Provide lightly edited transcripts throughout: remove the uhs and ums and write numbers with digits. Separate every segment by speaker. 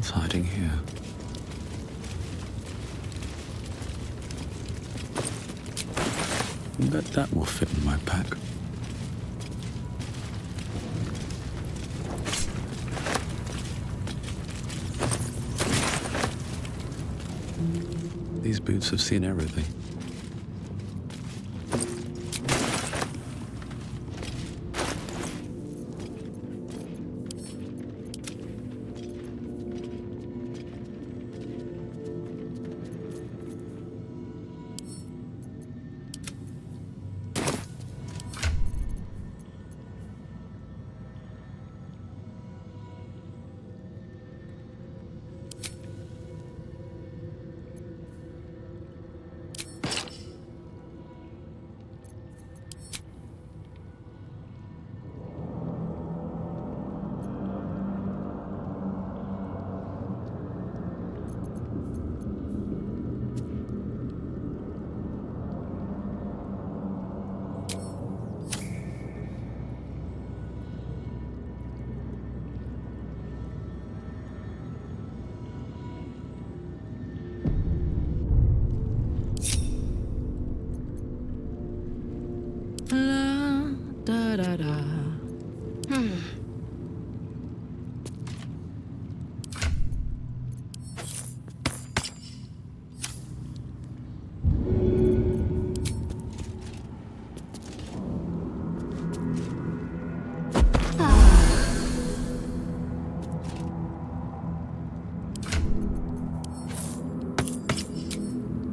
Speaker 1: What's hiding here? Bet that will fit in my pack. These boots have seen everything.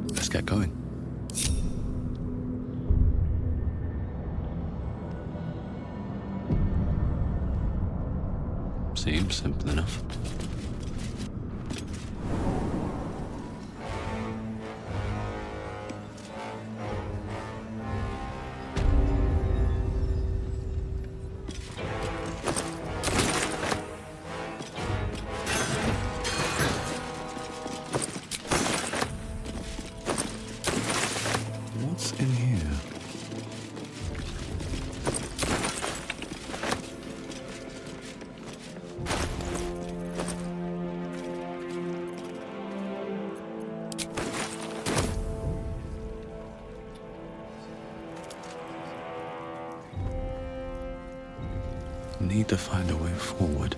Speaker 1: Let's get going. Seems simple enough. What's in here? Need to find a way forward.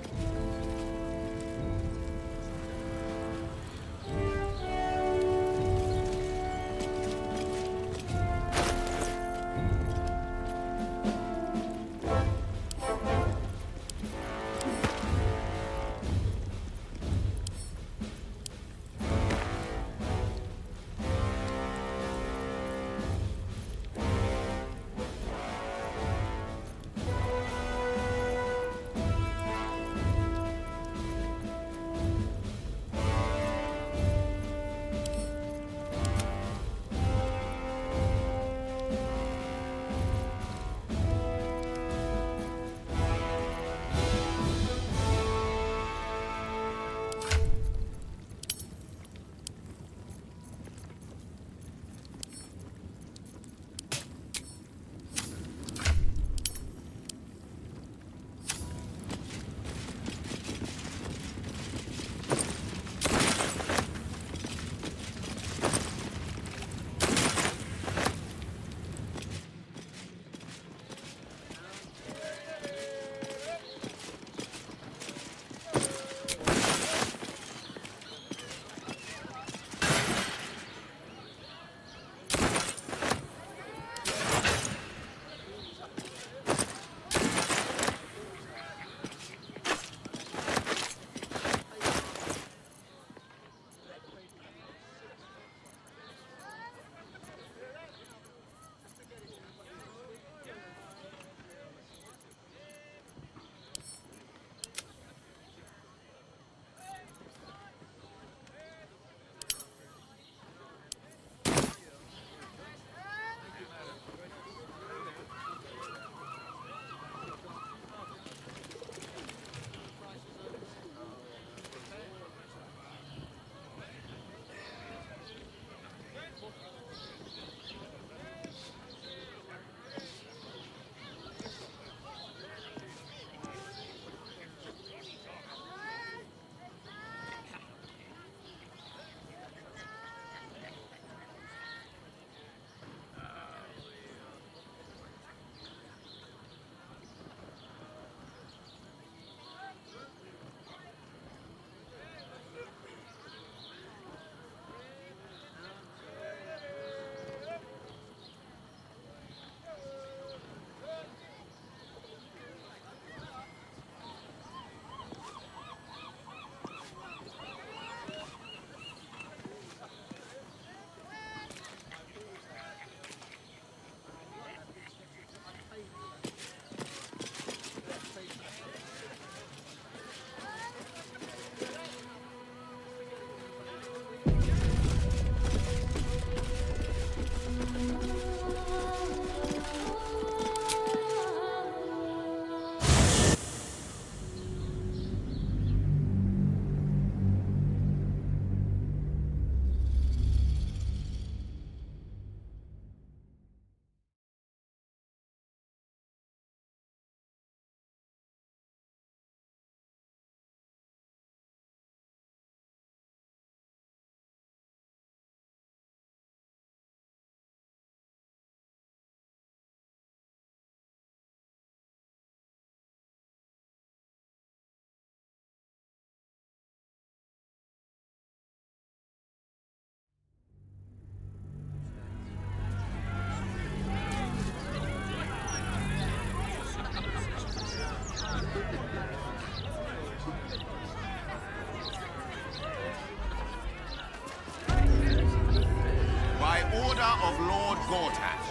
Speaker 2: of Lord Gortash.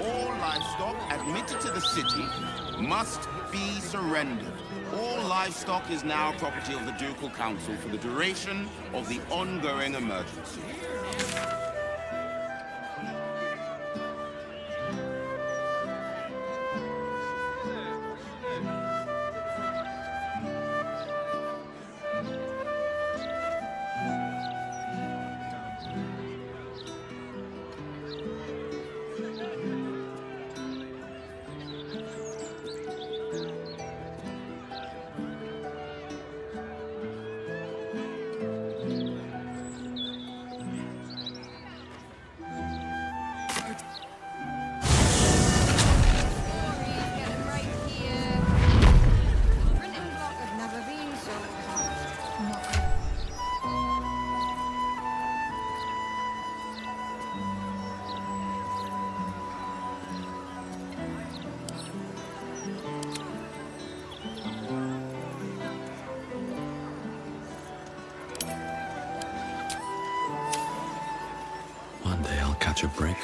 Speaker 2: All livestock admitted to the city must be surrendered. All livestock is now property of the Ducal Council for the duration of the ongoing emergency.
Speaker 1: One day I'll catch a break.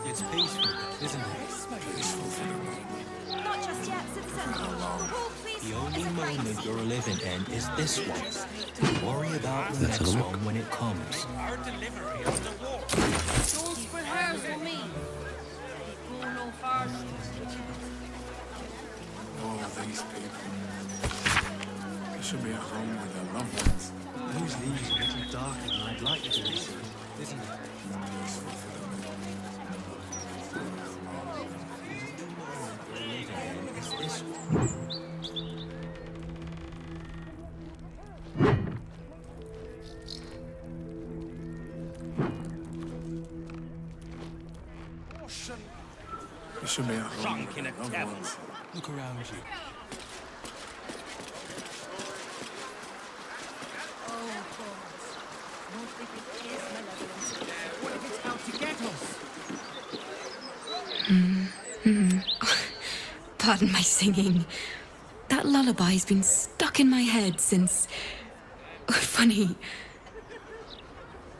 Speaker 3: It's peaceful, isn't it? Peaceful for the moment.
Speaker 4: Not just yet, citizen.
Speaker 3: The only moment you're living in is this one. Worry about the next one when it comes. Our delivery of the war.
Speaker 4: Those for hers will me. Go no first.
Speaker 5: All these people. They should be at home with their loved ones.
Speaker 3: Those leaves are a little darker than I'd like to be, isn't it?
Speaker 5: Peaceful for the moment.
Speaker 3: Is this one.
Speaker 5: They should be at home
Speaker 6: Drunk
Speaker 5: with
Speaker 6: in a
Speaker 5: their loved
Speaker 6: tavern.
Speaker 5: ones.
Speaker 3: Look around you.
Speaker 4: Oh, God. Won't think it is malevolent. What if it's out to get us?
Speaker 7: Pardon my singing. That lullaby's been stuck in my head since... Oh, funny.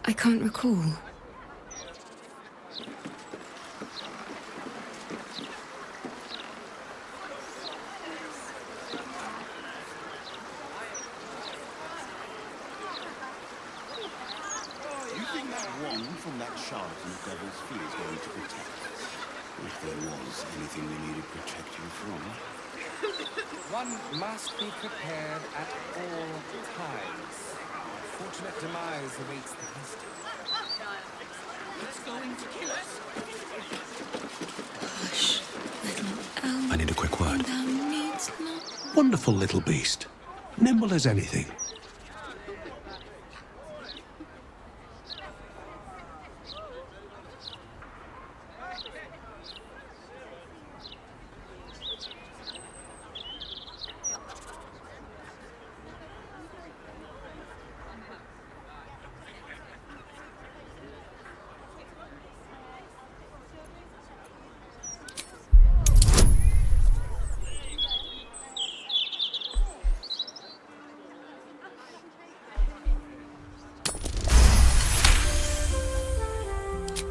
Speaker 7: I can't recall.
Speaker 2: You think that wand from that shard in the Devil's Fee is going to protect us? If there was anything we needed protecting from.
Speaker 6: One must be prepared at all times. Fortunate demise awaits the hasty. It's going to kill us.
Speaker 7: Hush, little elf.
Speaker 1: I need a quick word.
Speaker 7: Thou needst not...
Speaker 1: Wonderful little beast. Nimble as anything.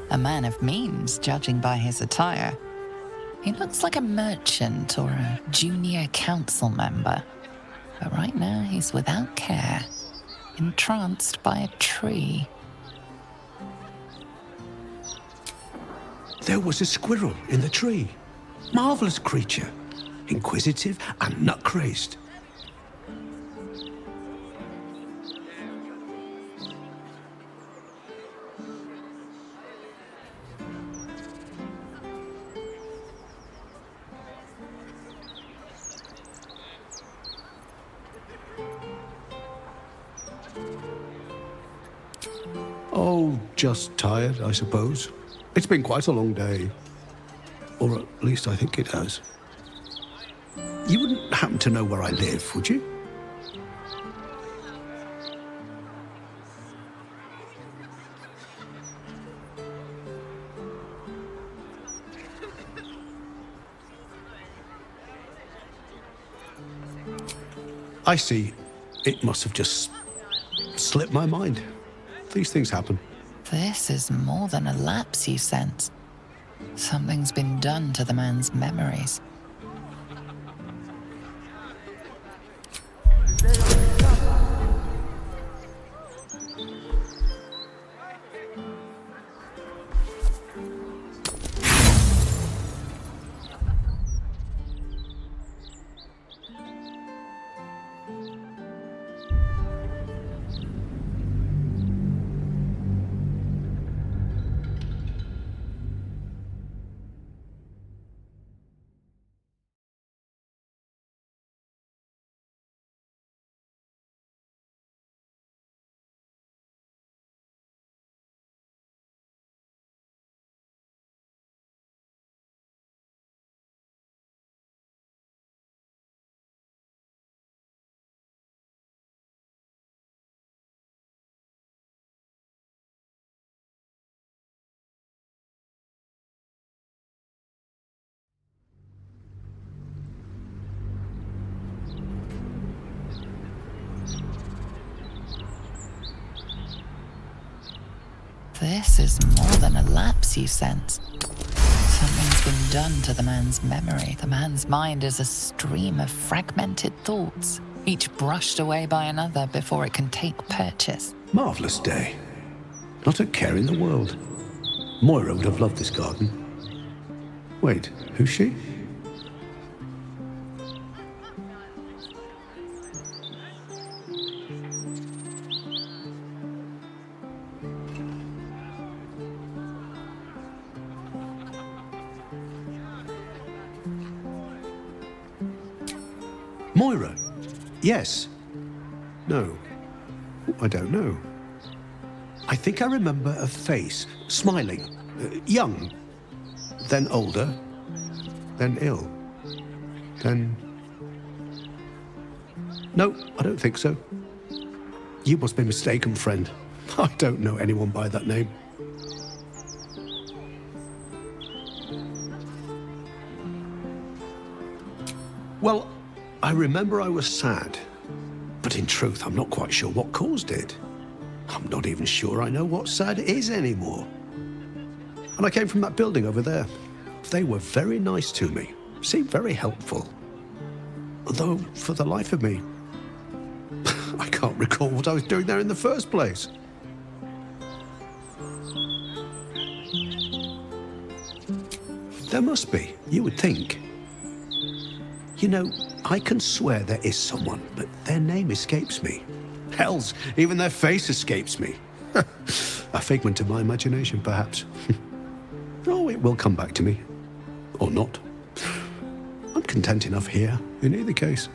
Speaker 8: A man of means, judging by his attire. He looks like a merchant or a junior council member. But right now he's without care, entranced by a tree.
Speaker 1: There was a squirrel in the tree. Marvellous creature. Inquisitive and nut-crazed. Oh, just tired, I suppose. It's been quite a long day. Or at least I think it has. You wouldn't happen to know where I live, would you? I see. It must have just slipped my mind. These things happen.
Speaker 8: This is more than a lapse, you sense. Something's been done to the man's memories. This is more than a lapse, you sense. Something's been done to the man's memory. The man's mind is a stream of fragmented thoughts, each brushed away by another before it can take purchase.
Speaker 1: Marvellous day. Not a care in the world. Moira would have loved this garden. Wait, who's she? Moira? Yes. No. I don't know. I think I remember a face, smiling, young, then older, then ill, then... No, I don't think so. You must be mistaken, friend. I don't know anyone by that name. Well, I remember I was sad, but in truth, I'm not quite sure what caused it. I'm not even sure I know what sad is anymore. And I came from that building over there. They were very nice to me, seemed very helpful. Though, for the life of me, I can't recall what I was doing there in the first place. There must be, you would think. You know, I can swear there is someone, but their name escapes me. Hells, even their face escapes me. A figment of my imagination, perhaps. Oh, it will come back to me. Or not. I'm content enough here, in either case.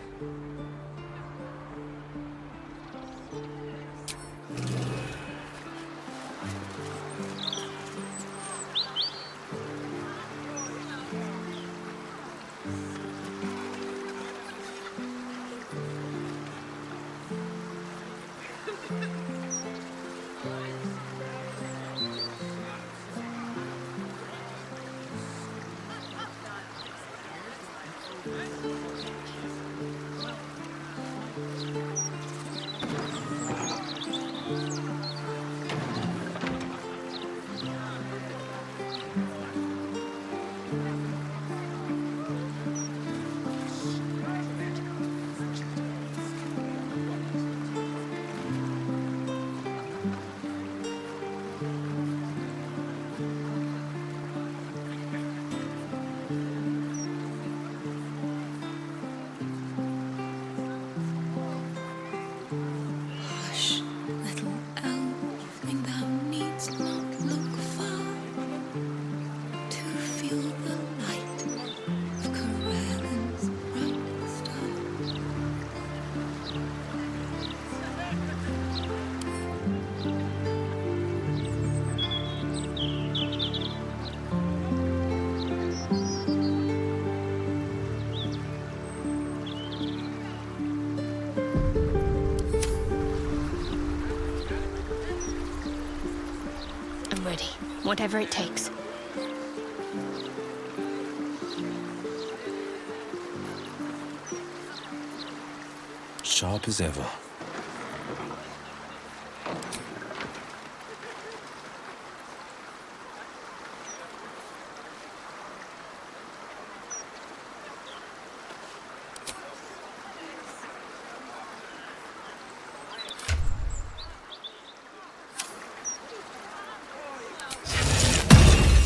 Speaker 9: Whatever it takes.
Speaker 3: Sharp as ever.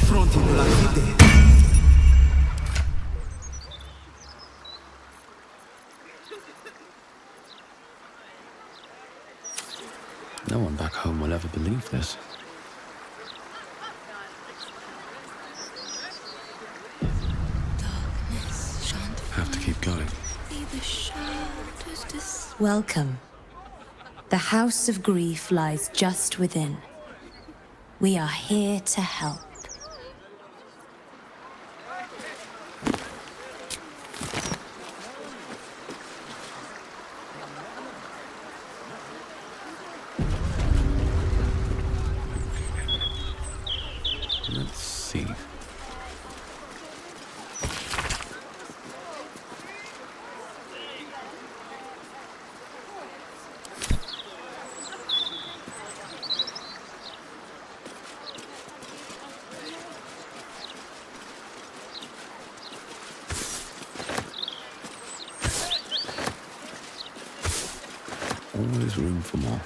Speaker 1: Pronti per la fide.
Speaker 9: No one back home will ever believe this.
Speaker 7: Darkness shan't
Speaker 9: Have to keep going.
Speaker 7: be the shadows to
Speaker 4: Welcome. The House of Grief lies just within. We are here to help.
Speaker 9: Let's see. Always room for more.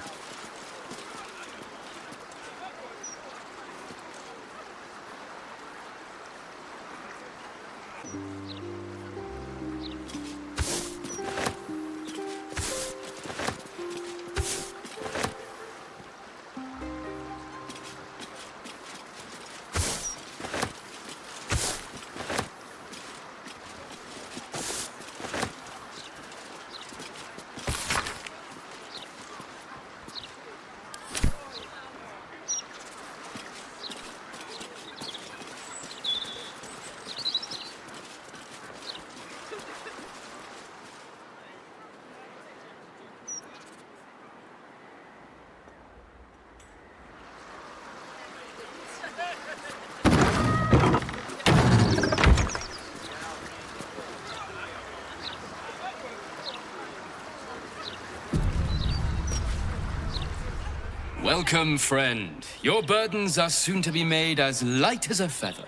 Speaker 6: Welcome, friend. Your burdens are soon to be made as light as a feather.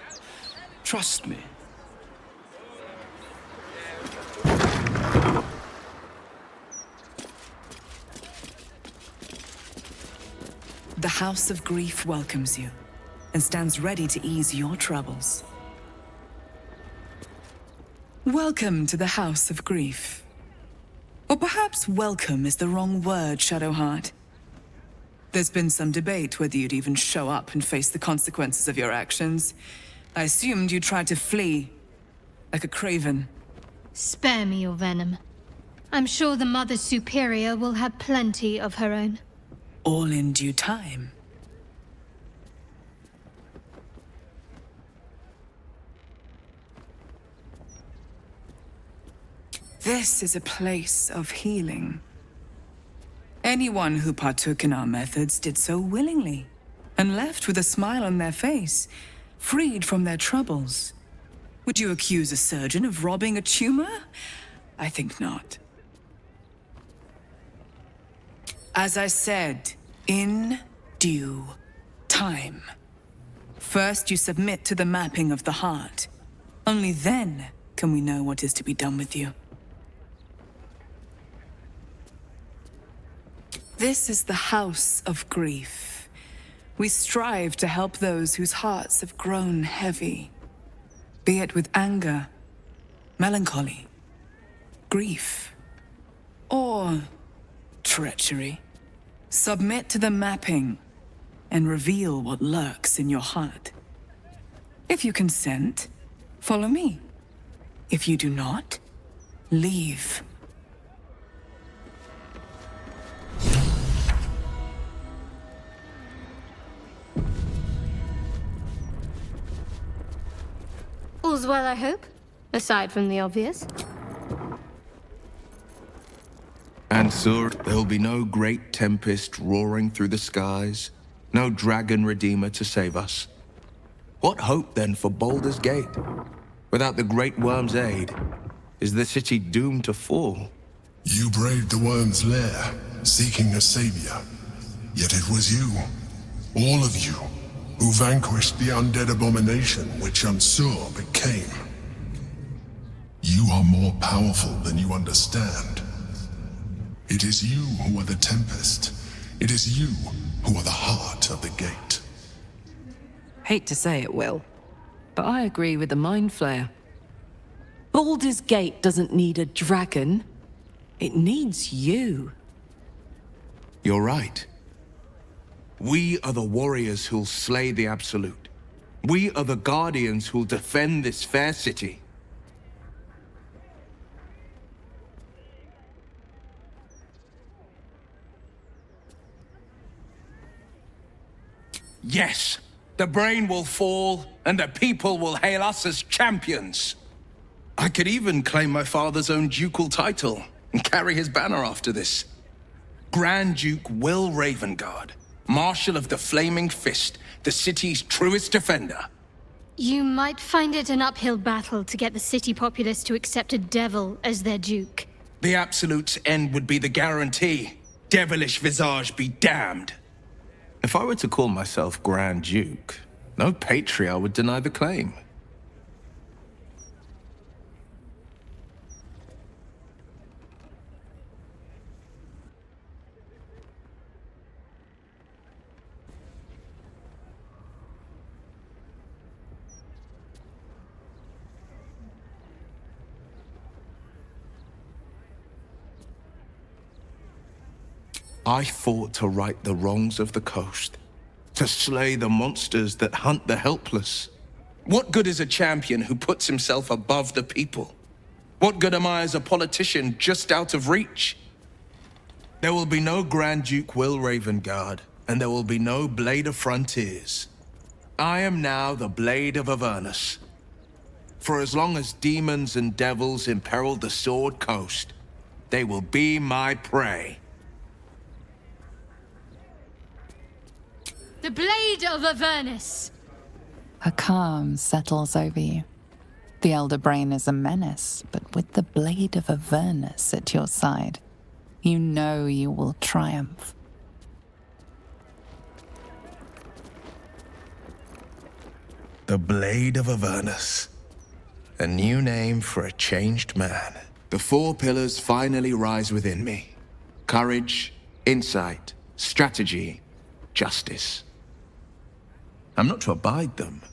Speaker 6: Trust me.
Speaker 10: The House of Grief welcomes you and stands ready to ease your troubles. Welcome to the House of Grief. Or perhaps welcome is the wrong word, Shadowheart. There's been some debate whether you'd even show up and face the consequences of your actions. I assumed you tried to flee, like a craven.
Speaker 11: Spare me your venom. I'm sure the Mother Superior will have plenty of her own.
Speaker 10: All in due time. This is a place of healing. Anyone who partook in our methods did so willingly, and left with a smile on their face, freed from their troubles. Would you accuse a surgeon of robbing a tumor? I think not. As I said, in due time. First, you submit to the mapping of the heart. Only then can we know what is to be done with you. This is the House of Grief. We strive to help those whose hearts have grown heavy, be it with anger, melancholy, grief, or treachery. Submit to the mapping and reveal what lurks in your heart. If you consent, follow me. If you do not, leave.
Speaker 11: All's well, I hope? Aside from the obvious.
Speaker 2: And Sur, there'll be no great tempest roaring through the skies, no dragon redeemer to save us. What hope then for Baldur's Gate? Without the Great Worm's aid, is the city doomed to fall?
Speaker 12: You braved the worm's lair, seeking a savior. Yet it was you, all of you, who vanquished the undead abomination which Unsur became. You are more powerful than you understand. It is you who are the Tempest. It is you who are the heart of the gate.
Speaker 13: Hate to say it, Will, but I agree with the Mind Flayer. Baldur's Gate doesn't need a dragon. It needs you.
Speaker 6: You're right. We are the warriors who'll slay the Absolute. We are the guardians who'll defend this fair city. Yes, the brain will fall, and the people will hail us as champions. I could even claim my father's own ducal title and carry his banner after this. Grand Duke Will Ravengard, Marshal of the Flaming Fist, the city's truest defender.
Speaker 11: You might find it an uphill battle to get the city populace to accept a devil as their duke.
Speaker 6: The Absolute's end would be the guarantee. Devilish visage be damned. If I were to call myself Grand Duke, no patriarch would deny the claim. I fought to right the wrongs of the coast, to slay the monsters that hunt the helpless. What good is a champion who puts himself above the people? What good am I as a politician just out of reach? There will be no Grand Duke Will Ravengard, and there will be no Blade of Frontiers. I am now the Blade of Avernus. For as long as demons and devils imperil the Sword Coast, they will be my prey.
Speaker 11: The Blade of Avernus!
Speaker 8: A calm settles over you. The Elder Brain is a menace, but with the Blade of Avernus at your side, you know you will triumph.
Speaker 6: The Blade of Avernus. A new name for a changed man. The four pillars finally rise within me. Courage, insight, strategy, justice. I'm not to abide them,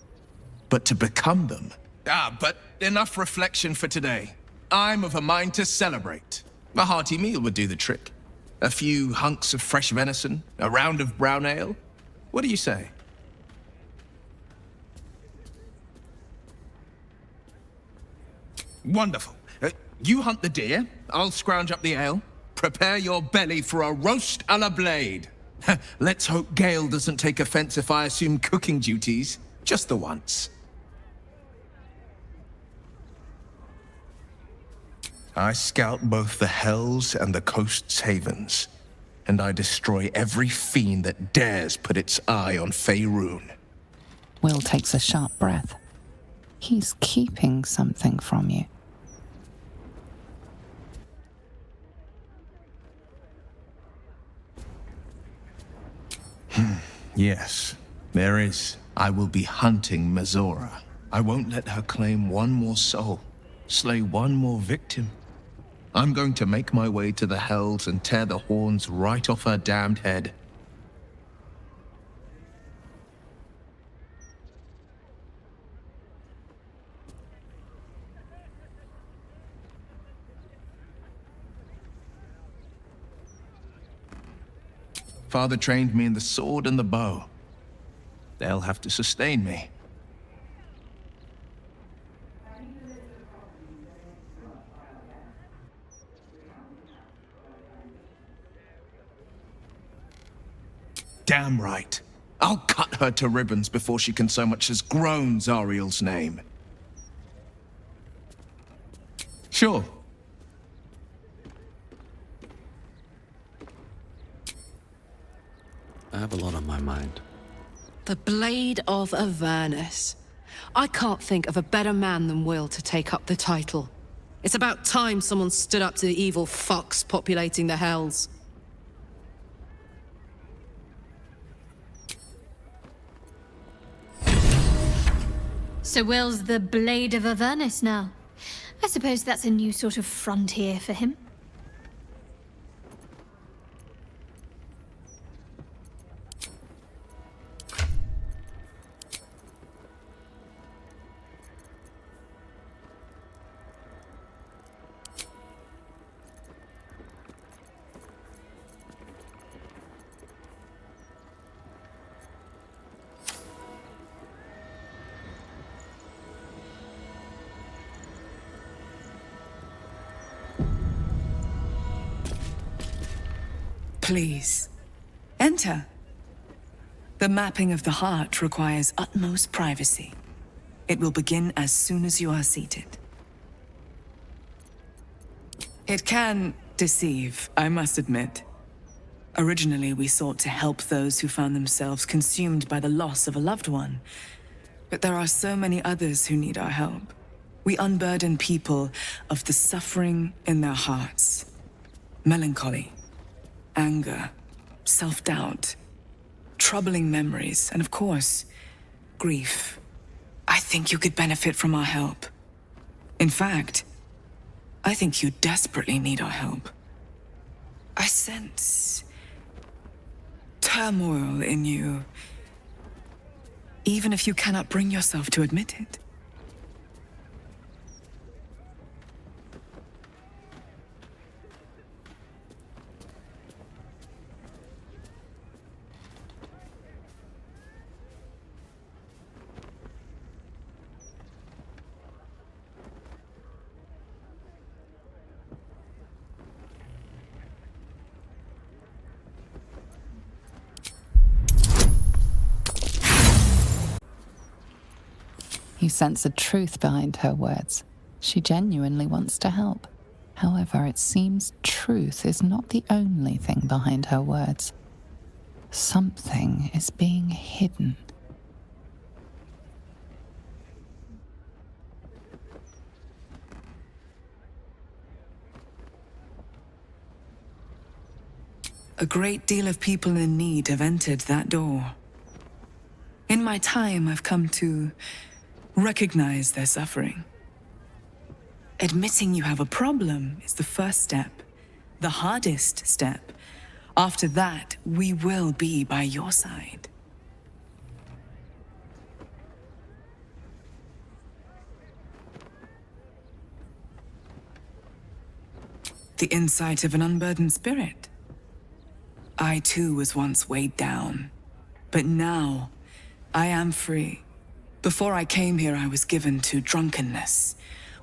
Speaker 6: but to become them. But enough reflection for today. I'm of a mind to celebrate. A hearty meal would do the trick. A few hunks of fresh venison, a round of brown ale. What do you say? Wonderful. You hunt the deer, I'll scrounge up the ale. Prepare your belly for a roast a la Blade. Let's hope Gale doesn't take offense if I assume cooking duties, just the once. I scout both the hells and the coast's havens, and I destroy every fiend that dares put its eye on Faerun.
Speaker 8: Will takes a sharp breath. He's keeping something from you.
Speaker 6: Yes, there is. I will be hunting Mazora. I won't let her claim one more soul, slay one more victim. I'm going to make my way to the hells and tear the horns right off her damned head. Father trained me in the sword and the bow. They'll have to sustain me. Damn right. I'll cut her to ribbons before she can so much as groan Zariel's name. Sure.
Speaker 9: I have a lot on my mind.
Speaker 13: The Blade of Avernus. I can't think of a better man than Will to take up the title. It's about time someone stood up to the evil fucks populating the hells.
Speaker 11: So Will's the Blade of Avernus now. I suppose that's a new sort of frontier for him.
Speaker 10: Please, enter. The mapping of the heart requires utmost privacy. It will begin as soon as you are seated. It can deceive, I must admit. Originally, we sought to help those who found themselves consumed by the loss of a loved one. But there are so many others who need our help. We unburden people of the suffering in their hearts. Melancholy, anger, self-doubt, troubling memories, and of course, grief. I think you could benefit from our help. In fact, I think you desperately need our help. I sense turmoil in you, even if you cannot bring yourself to admit it.
Speaker 8: You sense a truth behind her words. She genuinely wants to help. However, it seems truth is not the only thing behind her words. Something is being hidden.
Speaker 10: A great deal of people in need have entered that door. In my time, I've come to recognize their suffering. Admitting you have a problem is the first step, the hardest step. After that, we will be by your side. The insight of an unburdened spirit. I too was once weighed down, but now I am free. Before I came here, I was given to drunkenness,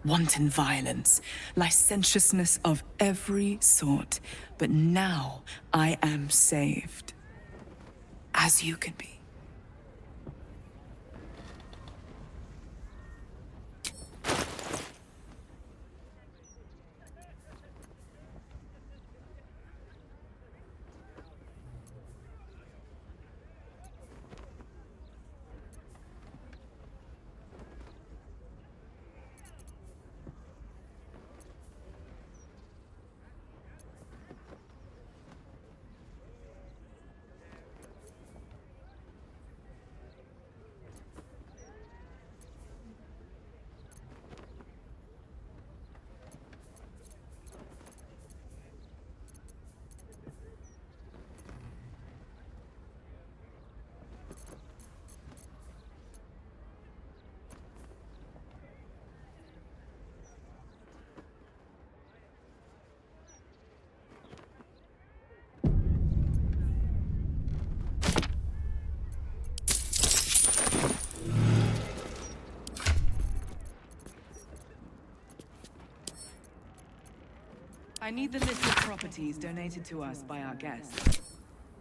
Speaker 10: wanton violence, licentiousness of every sort. But now I am saved, as you can be. I need the list of properties donated to us by our guests.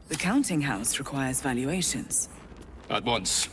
Speaker 10: The counting house requires valuations.
Speaker 5: At once.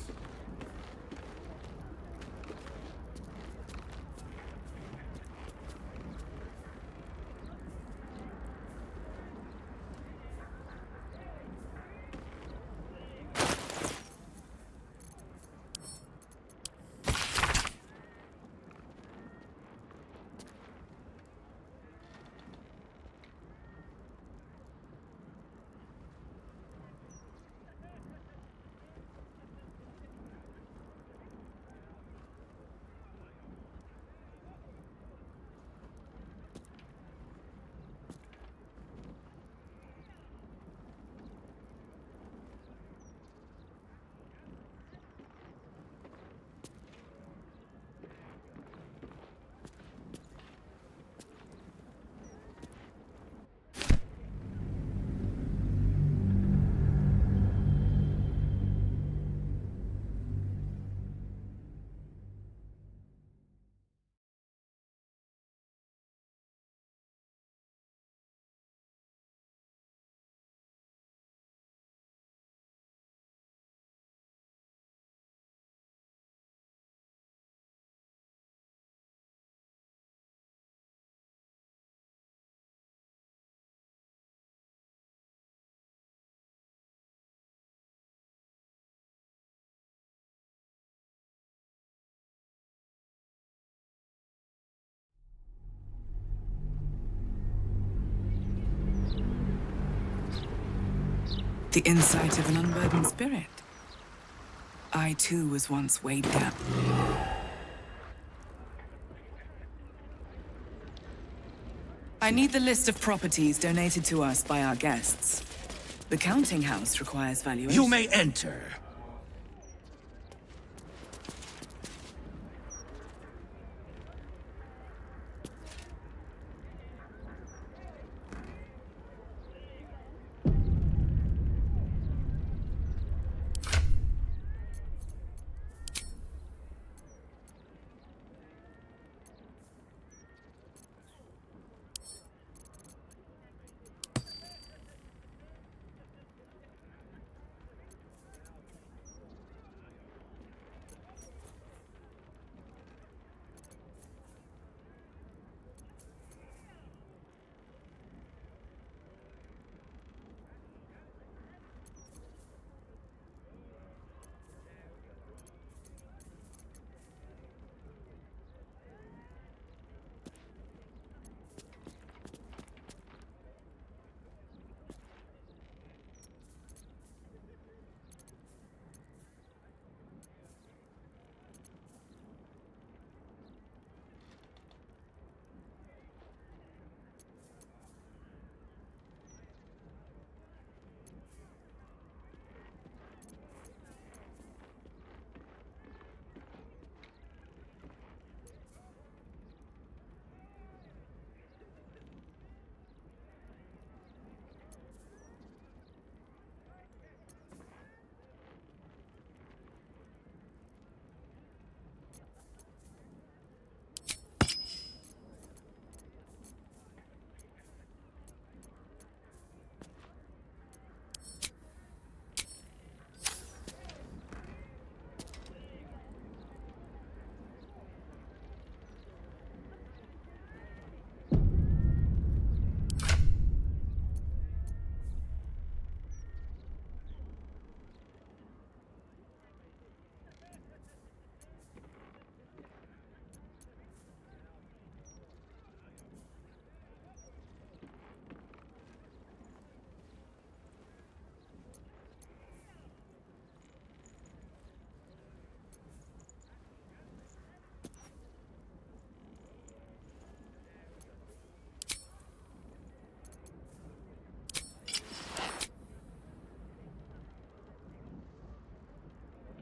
Speaker 10: The insight of an unburdened spirit. I too was once weighed down. I need the list of properties donated to us by our guests. The counting house requires valuation.
Speaker 14: You may enter.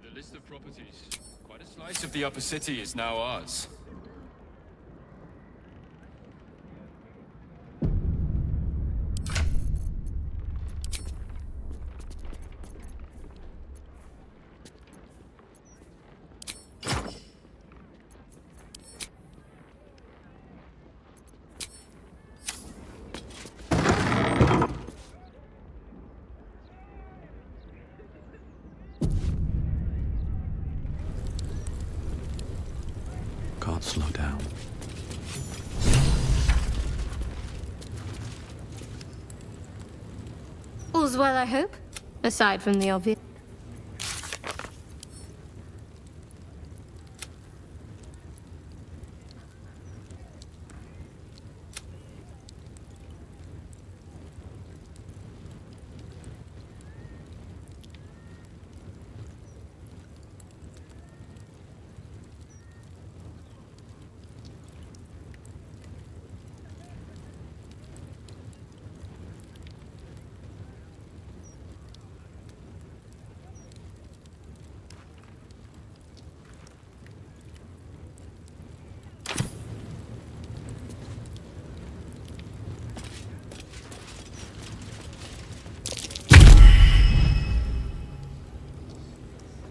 Speaker 15: The list of properties. Quite a slice of the upper city is now ours.
Speaker 9: Can't slow down.
Speaker 11: All's well, I hope? Aside from the obvious.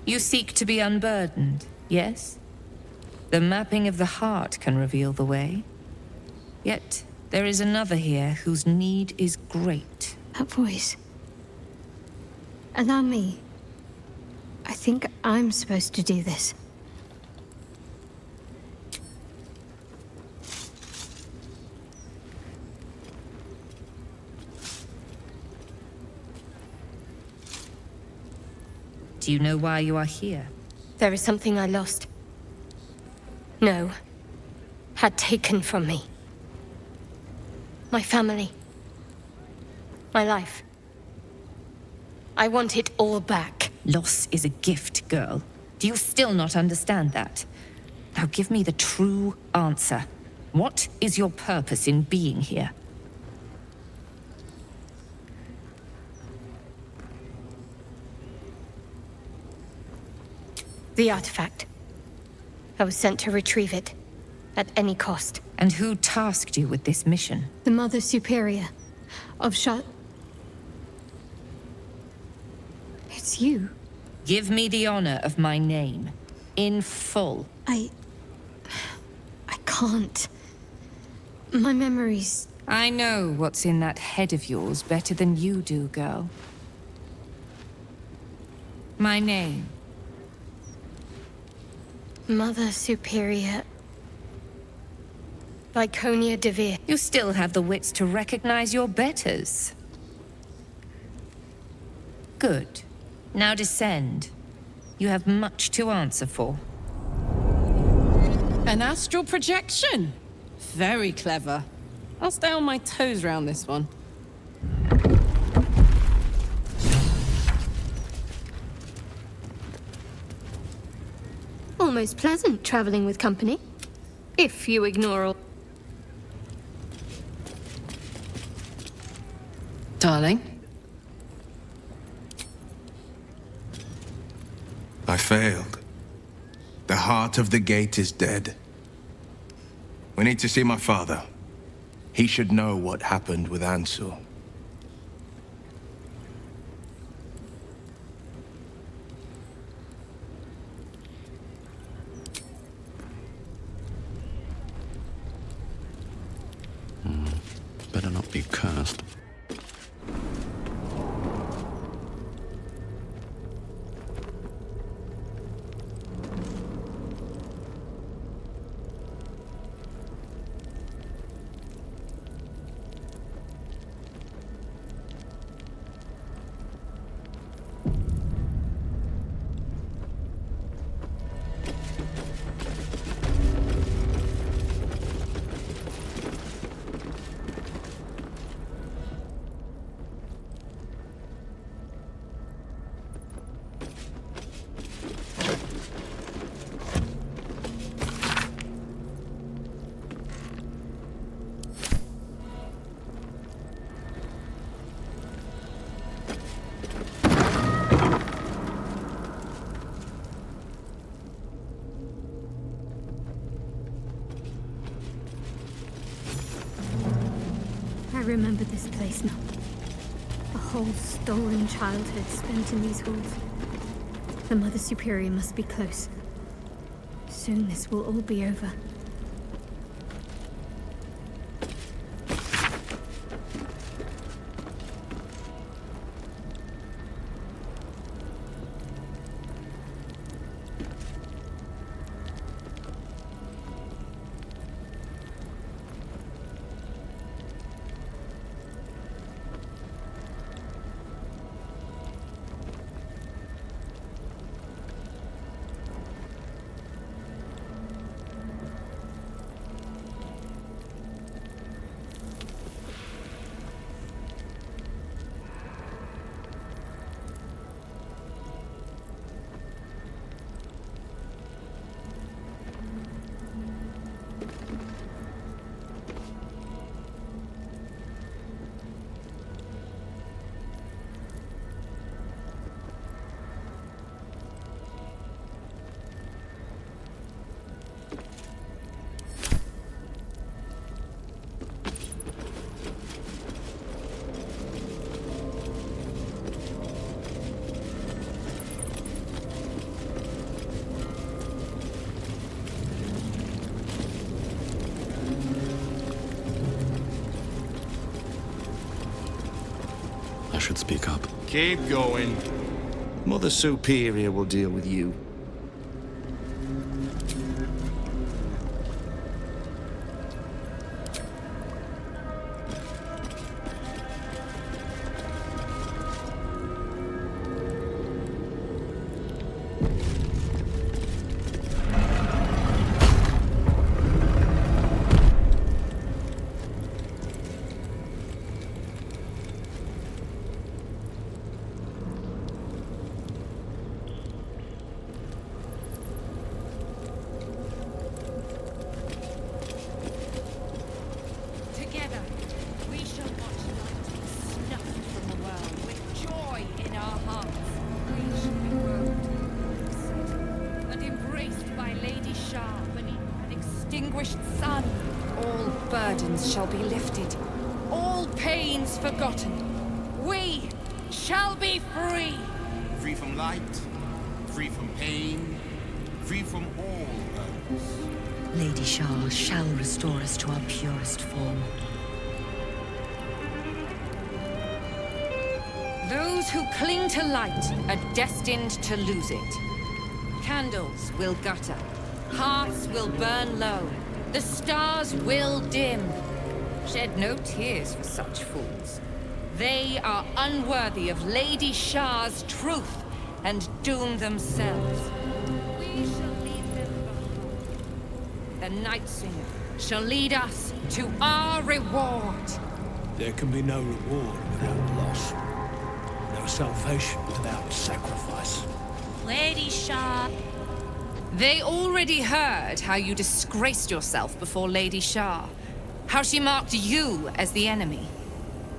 Speaker 16: You seek to be unburdened, yes? The mapping of the heart can reveal the way. Yet, there is another here whose need is great.
Speaker 11: That voice. Allow me. I think I'm supposed to do this.
Speaker 16: Do you know why you are here?
Speaker 11: There is something I lost. No. Had taken from me. My family. My life. I want it all back.
Speaker 16: Loss is a gift, girl. Do you still not understand that? Now give me the true answer. What is your purpose in being here?
Speaker 11: The artifact. I was sent to retrieve it, at any cost.
Speaker 16: And who tasked you with this mission?
Speaker 11: The Mother Superior of Shar... It's you.
Speaker 16: Give me the honor of my name, in full.
Speaker 11: I can't. My memories...
Speaker 16: I know what's in that head of yours better than you do, girl. My name.
Speaker 11: Mother Superior... Viconia Devere.
Speaker 16: You still have the wits to recognize your betters. Good. Now descend. You have much to answer for.
Speaker 13: An astral projection? Very clever. I'll stay on my toes round this one.
Speaker 11: Almost pleasant traveling with company. If you ignore all...
Speaker 13: Darling?
Speaker 6: I failed. The heart of the gate is dead. We need to see my father. He should know what happened with Ansel.
Speaker 9: Better not be cursed.
Speaker 11: I remember this place now. A whole stolen childhood spent in these halls. The Mother Superior must be close. Soon this will all be over.
Speaker 9: I should speak up.
Speaker 14: Keep going. Mother Superior will deal with you.
Speaker 16: lifted, all pains forgotten. We shall be free.
Speaker 2: Free from light, free from pain, free from all hurts.
Speaker 16: Lady Shar shall restore us to our purest form. Those who cling to light are destined to lose it. Candles will gutter, hearths will burn low, the stars will dim. Shed no tears for such fools. They are unworthy of Lady Shar's truth and doom themselves. We shall leave them behind. The Night Singer shall lead us to our reward.
Speaker 1: There can be no reward without loss. No salvation without sacrifice.
Speaker 16: Lady Shar. They already heard how you disgraced yourself before Lady Shar. How she marked you as the enemy.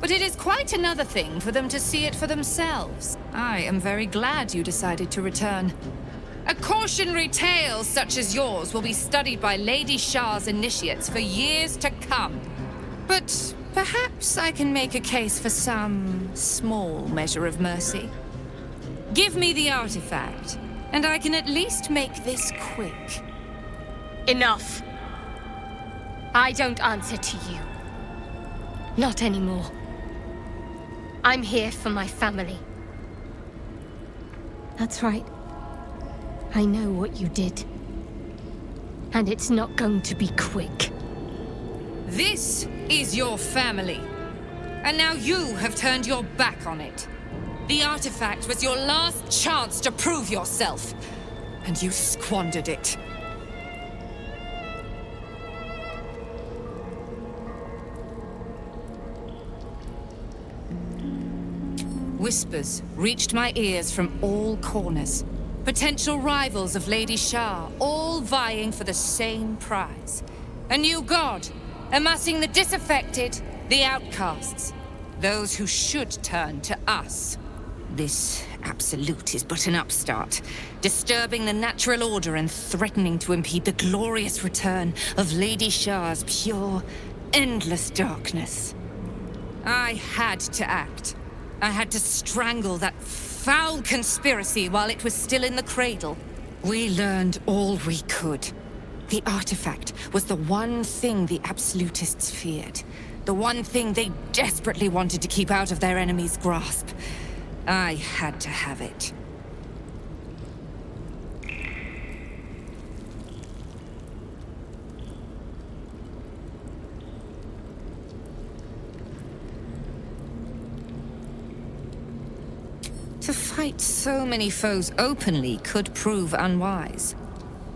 Speaker 16: But it is quite another thing for them to see it for themselves. I am very glad you decided to return. A cautionary tale such as yours will be studied by Lady Shar's initiates for years to come. But perhaps I can make a case for some small measure of mercy. Give me the artifact, and I can at least make this quick.
Speaker 11: Enough. I don't answer to you. Not anymore. I'm here for my family. That's right. I know what you did. And it's not going to be quick.
Speaker 16: This is your family. And now you have turned your back on it. The artifact was your last chance to prove yourself. And you squandered it. Whispers reached my ears from all corners. Potential rivals of Lady Shar, all vying for the same prize. A new god, amassing the disaffected, the outcasts. Those who should turn to us. This absolute is but an upstart, disturbing the natural order and threatening to impede the glorious return of Lady Shar's pure, endless darkness. I had to act. I had to strangle that foul conspiracy while it was still in the cradle. We learned all we could. The artifact was the one thing the absolutists feared. The one thing they desperately wanted to keep out of their enemy's grasp. I had to have it. To fight so many foes openly could prove unwise.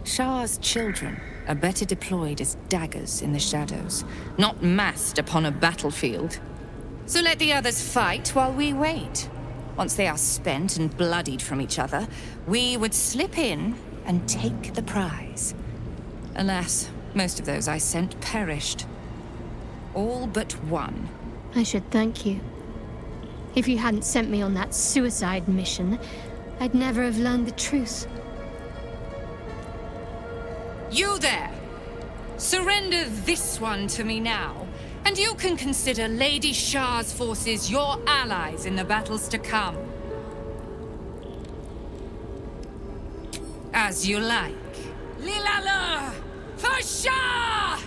Speaker 16: Shar's children are better deployed as daggers in the shadows, not massed upon a battlefield. So let the others fight while we wait. Once they are spent and bloodied from each other, we would slip in and take the prize. Alas, most of those I sent perished. All but one.
Speaker 11: I should thank you. If you hadn't sent me on that suicide mission, I'd never have learned the truth.
Speaker 16: You there! Surrender this one to me now, and you can consider Lady Shar's forces your allies in the battles to come. As you like. Lilala! For Shar!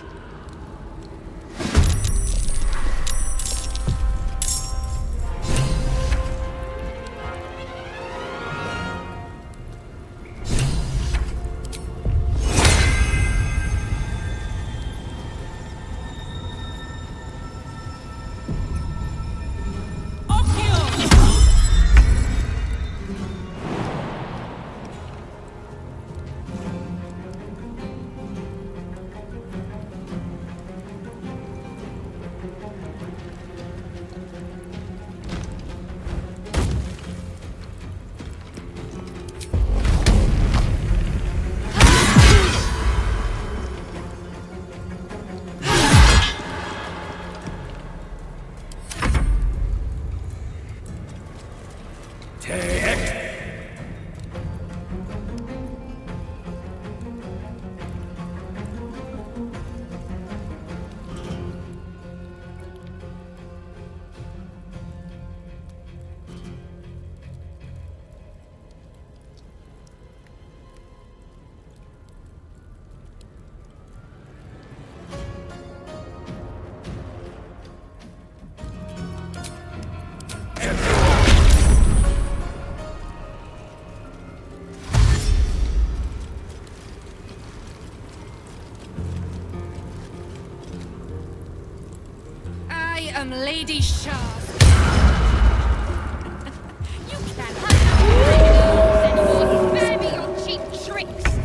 Speaker 16: I am Lady Shar.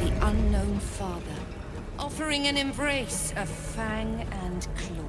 Speaker 16: The unknown father, offering an embrace of fang and claw.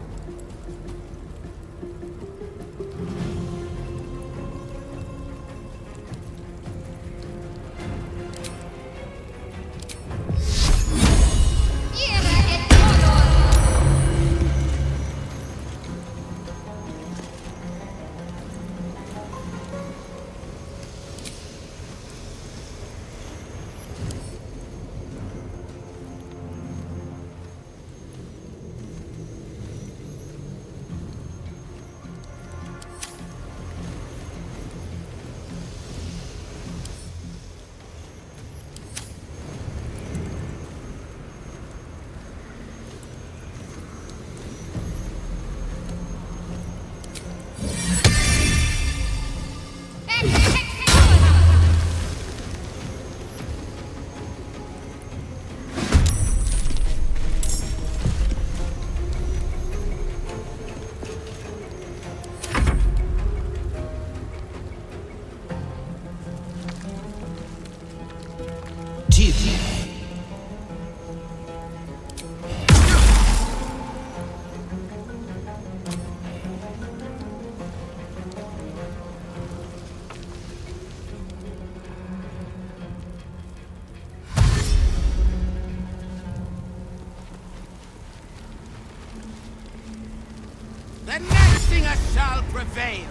Speaker 2: The night singer shall prevail.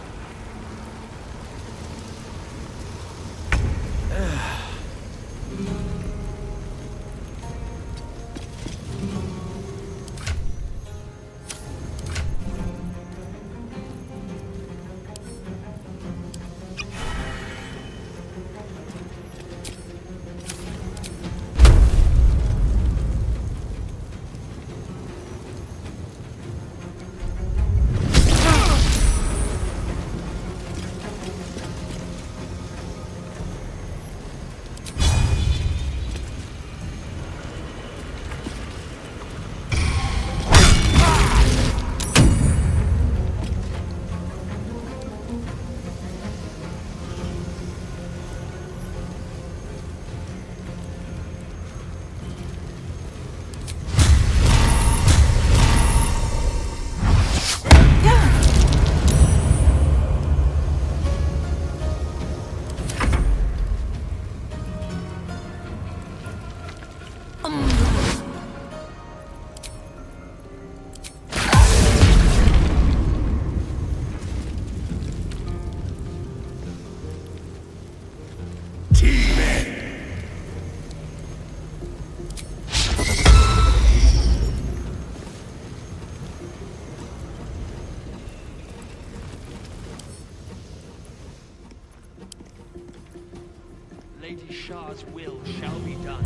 Speaker 15: Lady Shar's will shall be done.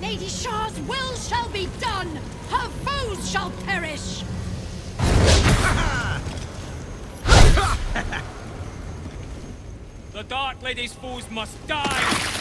Speaker 17: Lady Shar's will shall be done! Her foes shall perish!
Speaker 15: The Dark Lady's fools must die!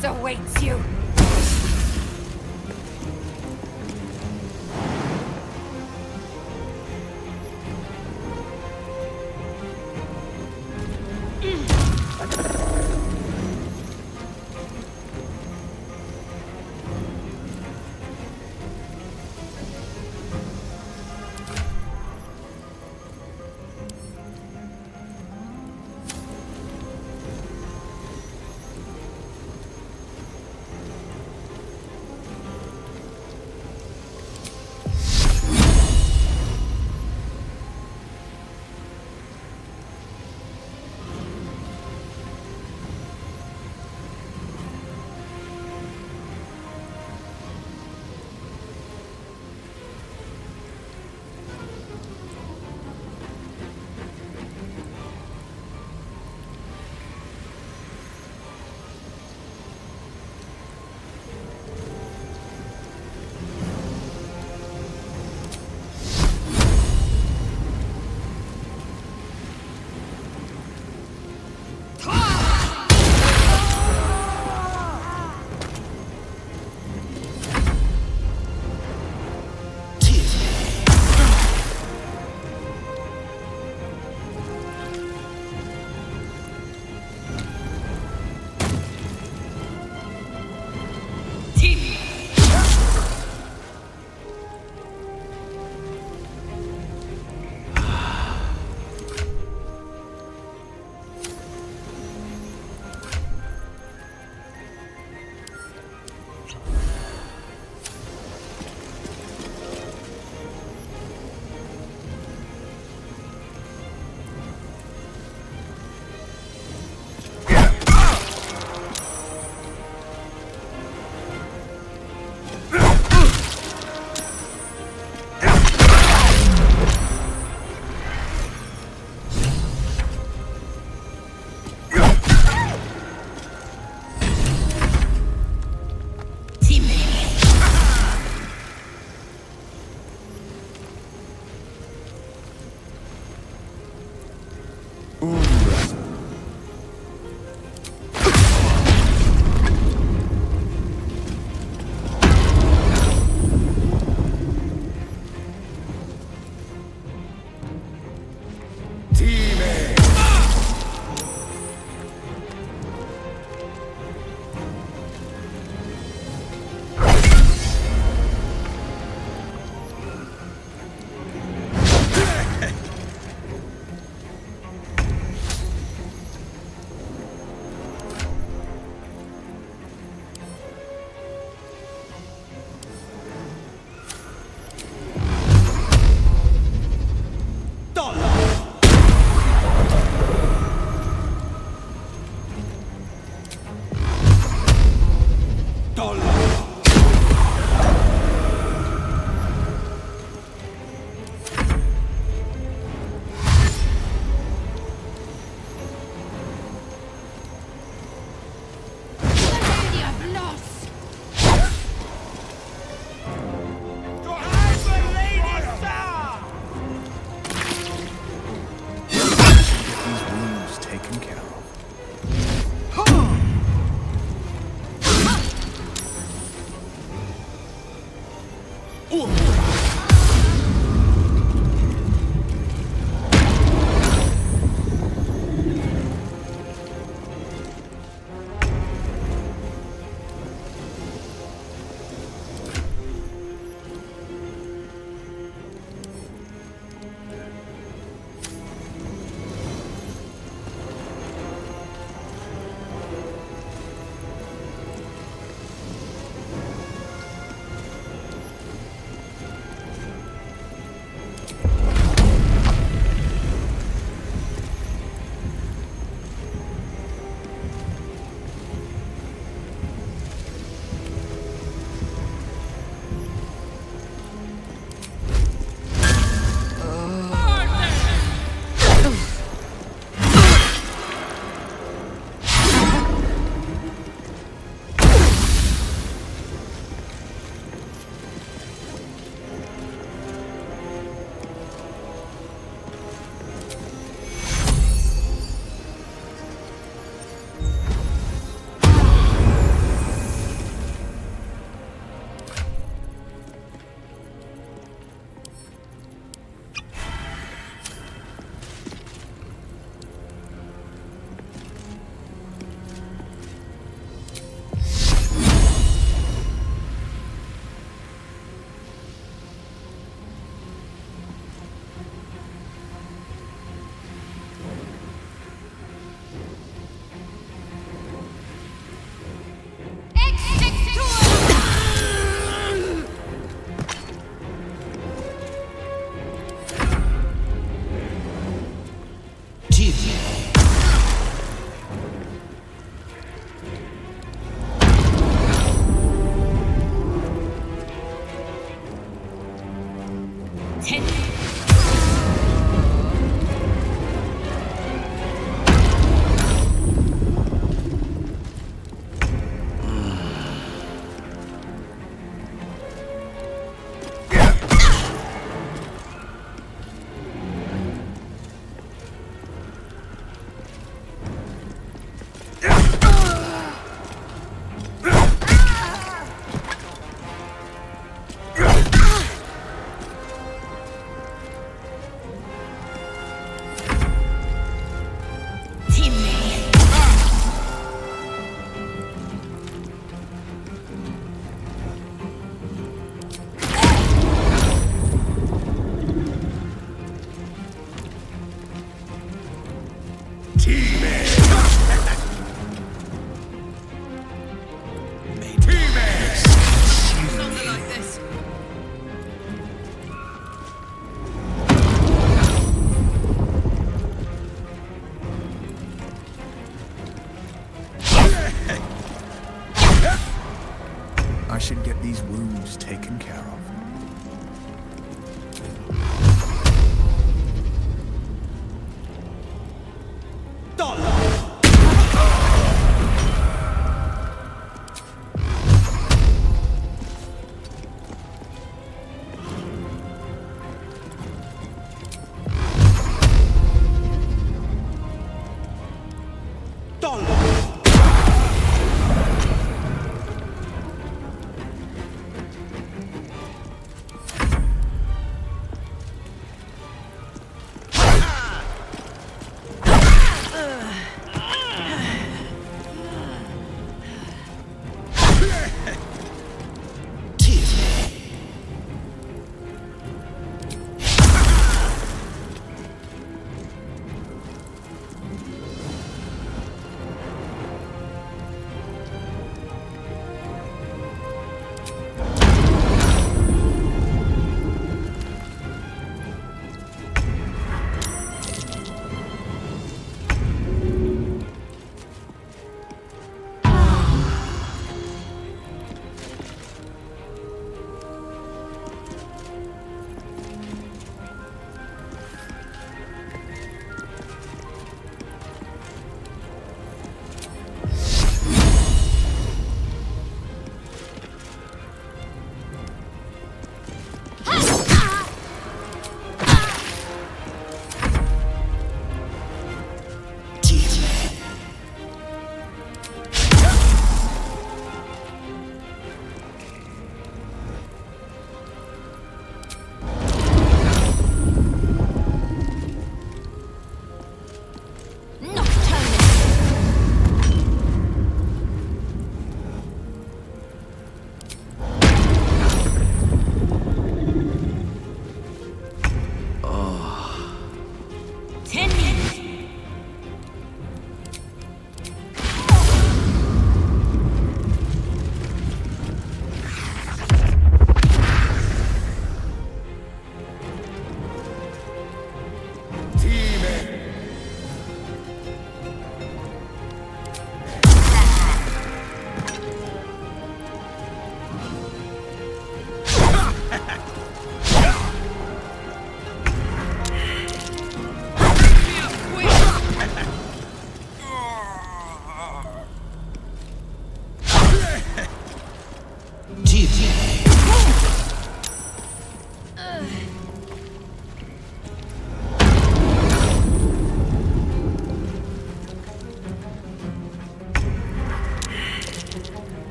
Speaker 16: Justice awaits you.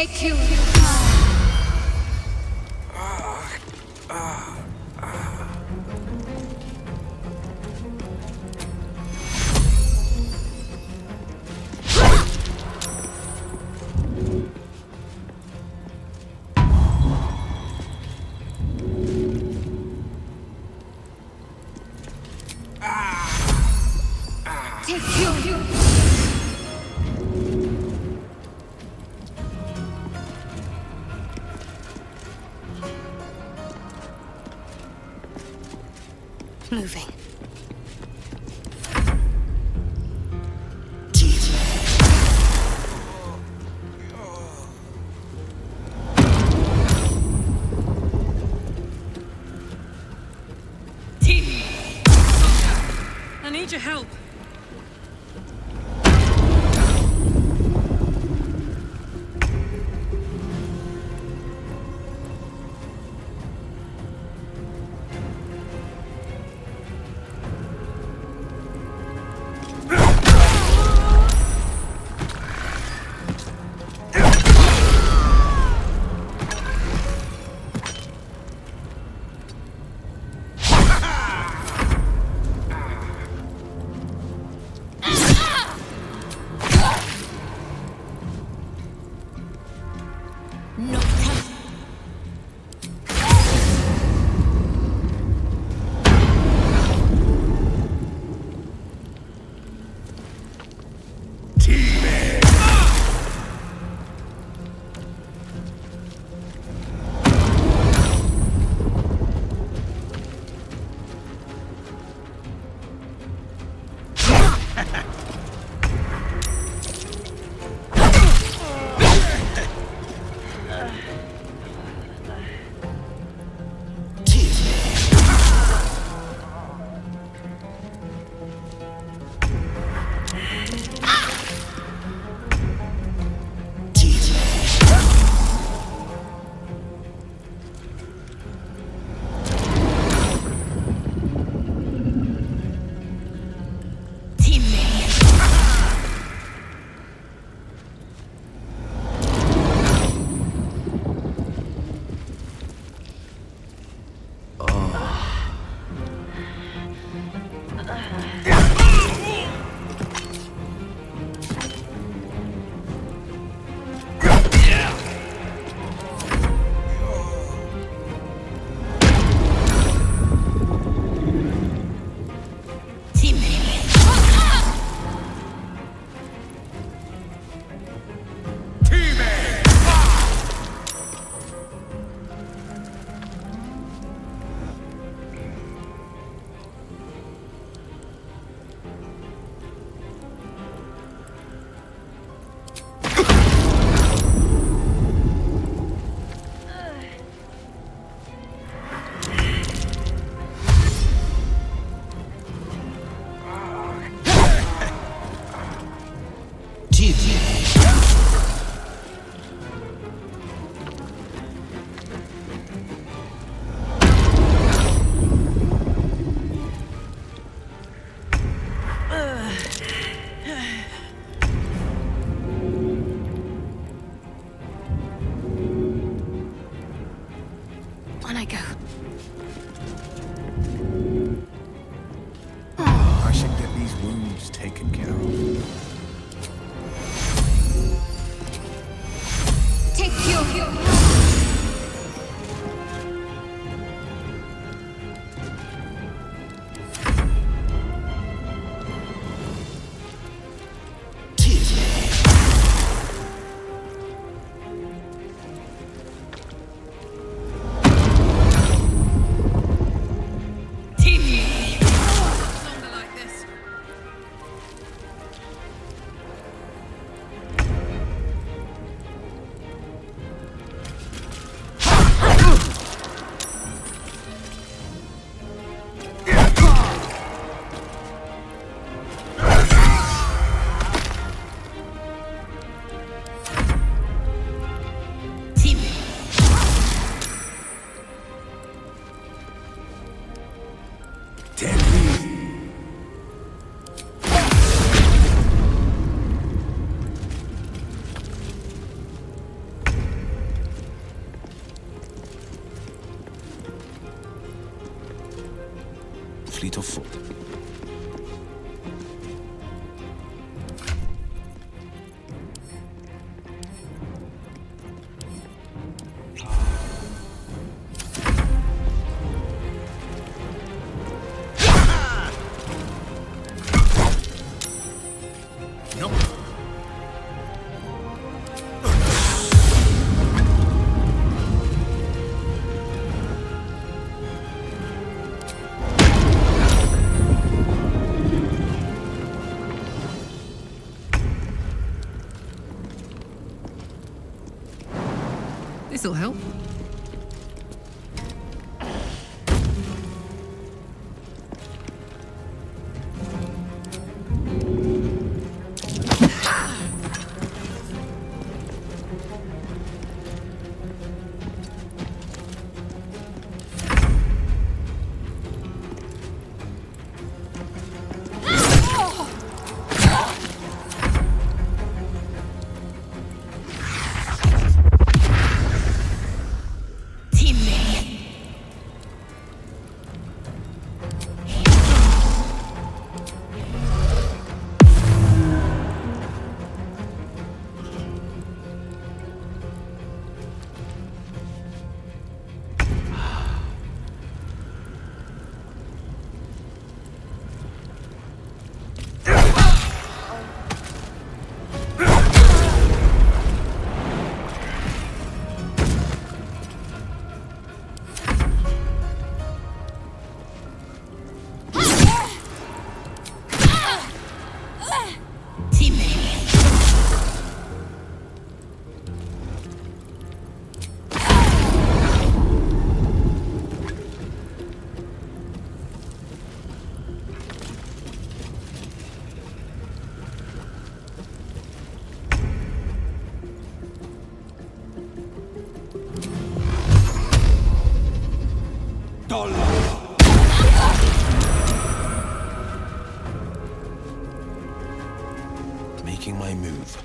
Speaker 16: Take you.
Speaker 4: Moving.
Speaker 13: I need your help.
Speaker 14: fleet of foot.
Speaker 13: This'll help.
Speaker 14: Making my move.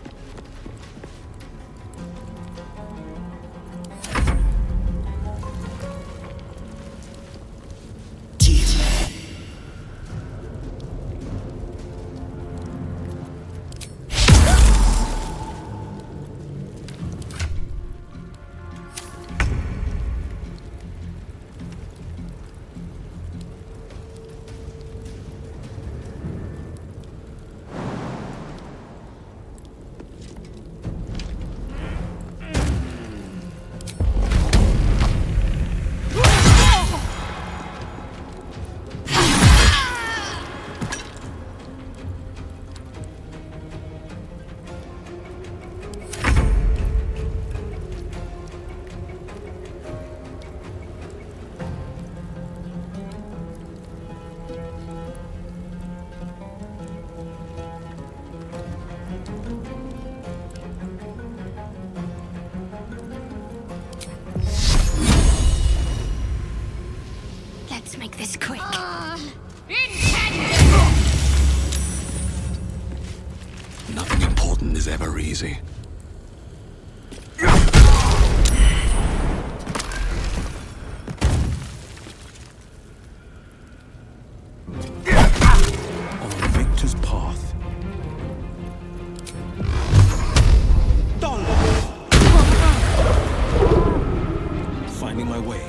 Speaker 11: Let's make this quick.
Speaker 14: Nothing important is ever easy. On Victor's path. Finding my way.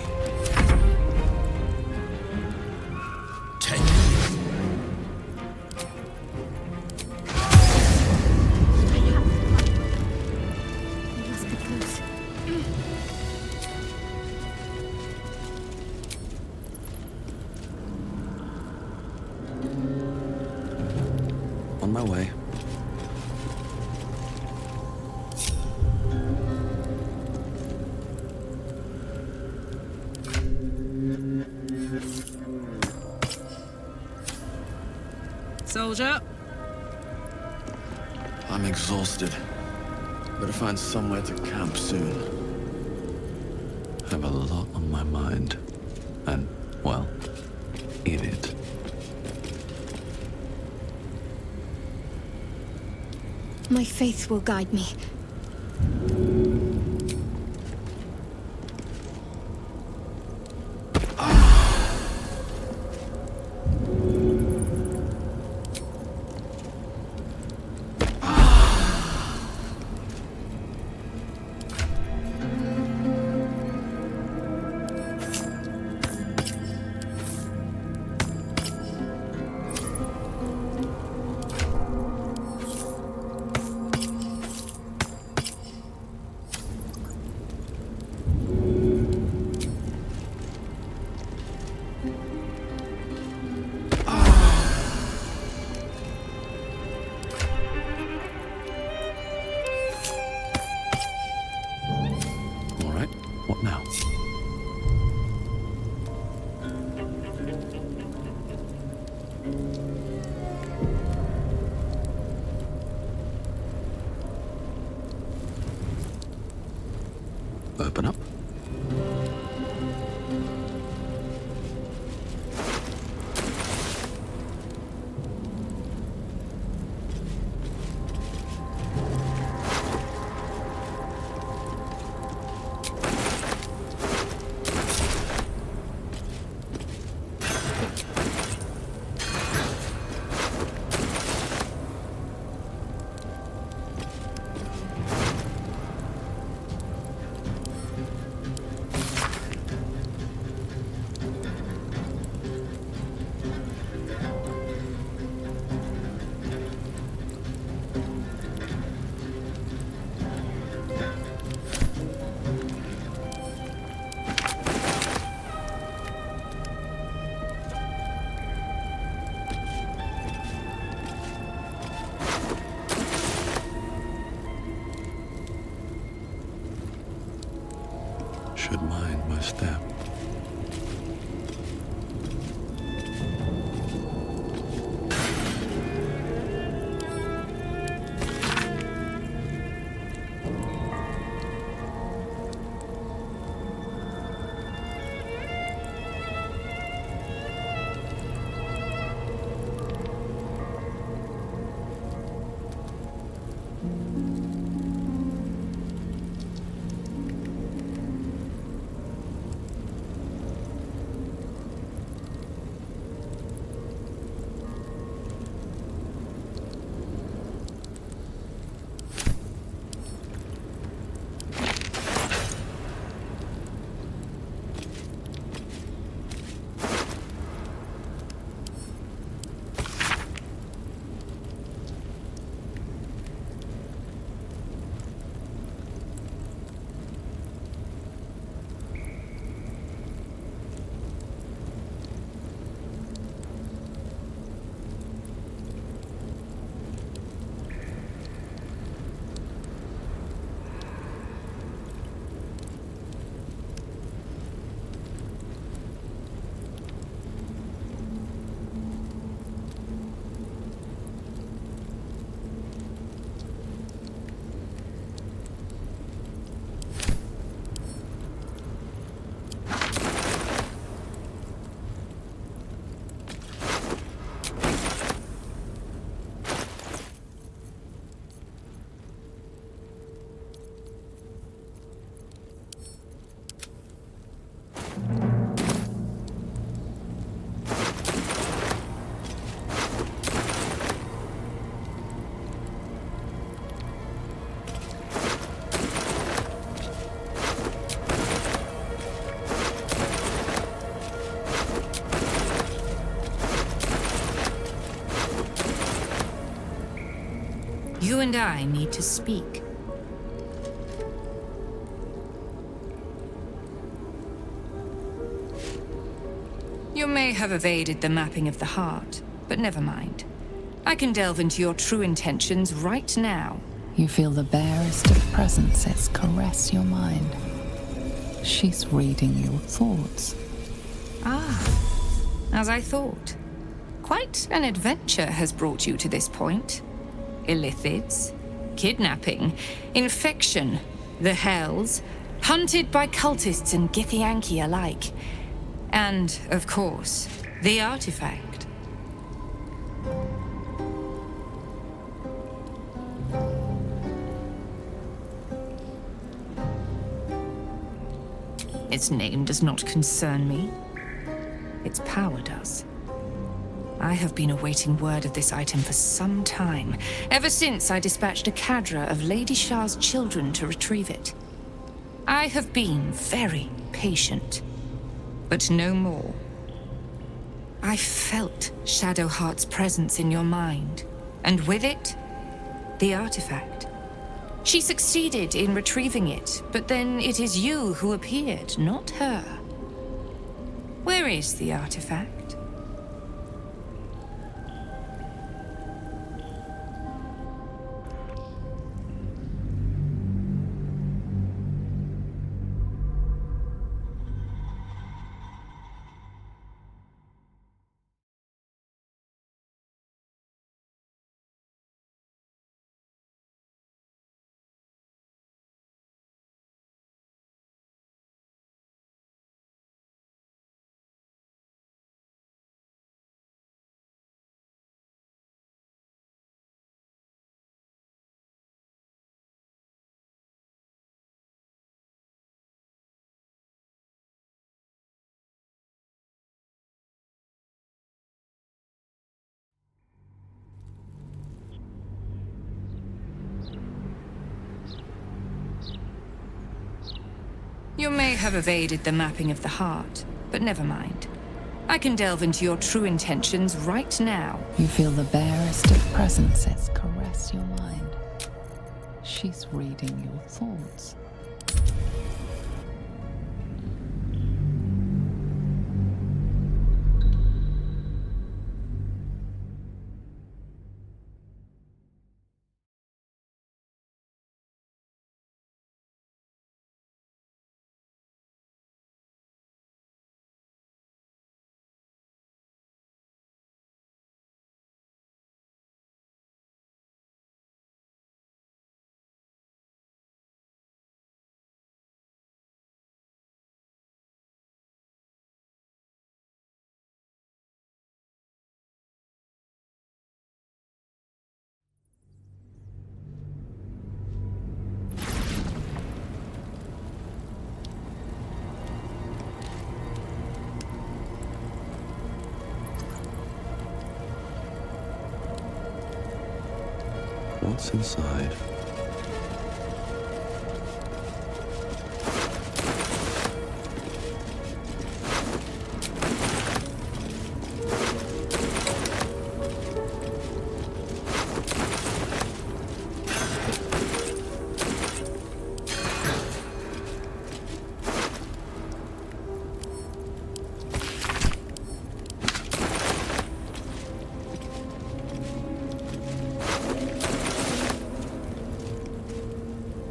Speaker 14: On my way.
Speaker 13: Soldier.
Speaker 9: I'm exhausted. Better find somewhere to camp soon. I have a lot on my mind. And, well, in it.
Speaker 11: My faith will guide me.
Speaker 9: Open up. Should mind my step.
Speaker 16: You and I need to speak. You may have evaded the mapping of the heart, but never mind. I can delve into your true intentions right now.
Speaker 8: You feel the barest of presences caress your mind. She's reading your thoughts.
Speaker 16: Ah, as I thought. Quite an adventure has brought you to this point. Illithids, kidnapping, infection, the Hells, hunted by cultists and Githyanki alike. And, of course, the artifact. Its name does not concern me. Its power does. I have been awaiting word of this item for some time, ever since I dispatched a cadre of Lady Shar's children to retrieve it. I have been very patient, but no more. I felt Shadowheart's presence in your mind, and with it, the artifact. She succeeded in retrieving it, but then it is you who appeared, not her. Where is the artifact? You may have evaded the mapping of the heart, but never mind. I can delve into your true intentions right now.
Speaker 8: You feel the barest of presences caress your mind. She's reading your thoughts.
Speaker 9: What's inside?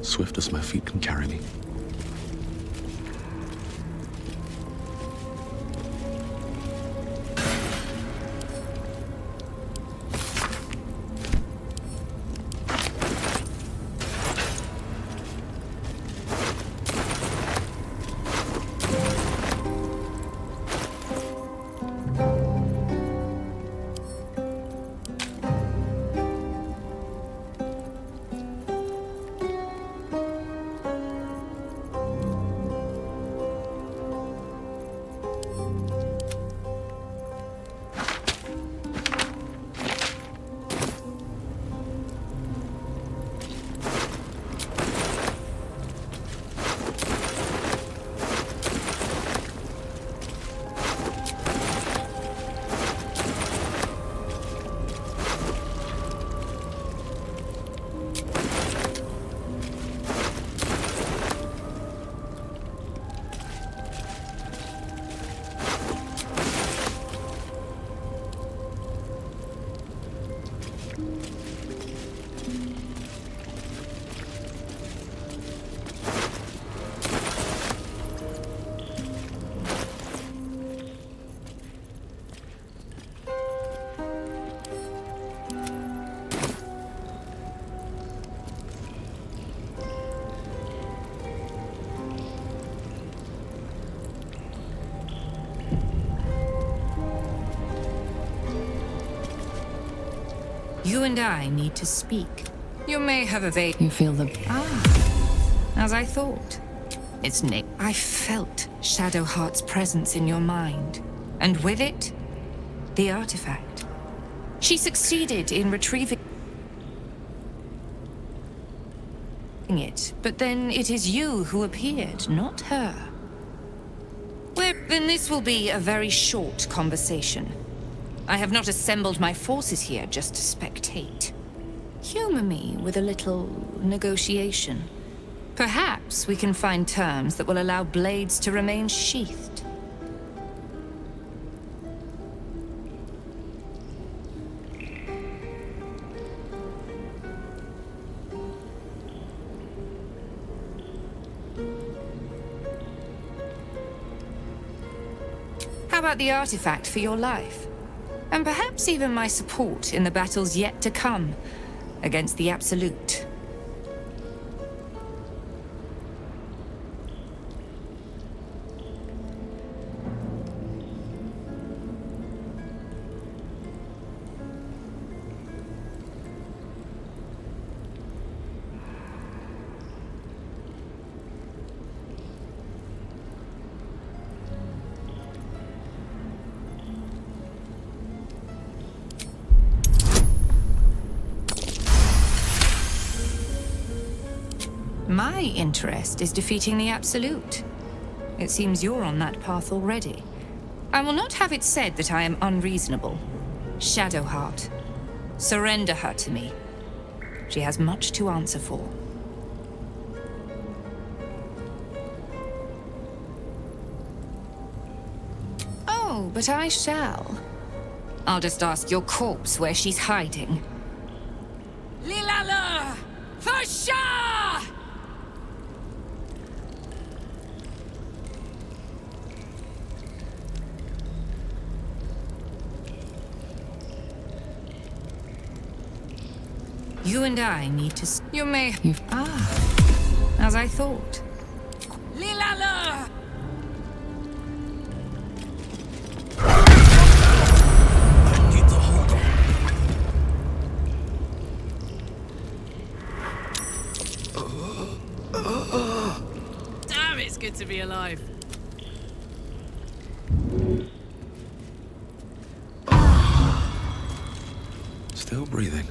Speaker 9: Swift as my feet can carry me.
Speaker 16: You and I need to speak. You may have evaded.
Speaker 8: You feel the...
Speaker 16: As I thought. It's Nick. I felt Shadowheart's presence in your mind. And with it, the artifact. She succeeded in retrieving it, but then it is you who appeared, not her. Well, then this will be a very short conversation. I have not assembled my forces here just to spectate. Humor me with a little negotiation. Perhaps we can find terms that will allow blades to remain sheathed. How about the artifact for your life? And perhaps even my support in the battles yet to come against the Absolute. My interest is defeating the Absolute. It seems you're on that path already. I will not have it said that I am unreasonable. Shadowheart, surrender her to me. She has much to answer for. Oh, but I shall. I'll just ask your corpse where she's hiding. Lilala! For Shar! You and I need to... You may... as I thought. Lilala!
Speaker 3: Keep the hold on.
Speaker 18: Damn, it's good to be alive.
Speaker 9: Still breathing,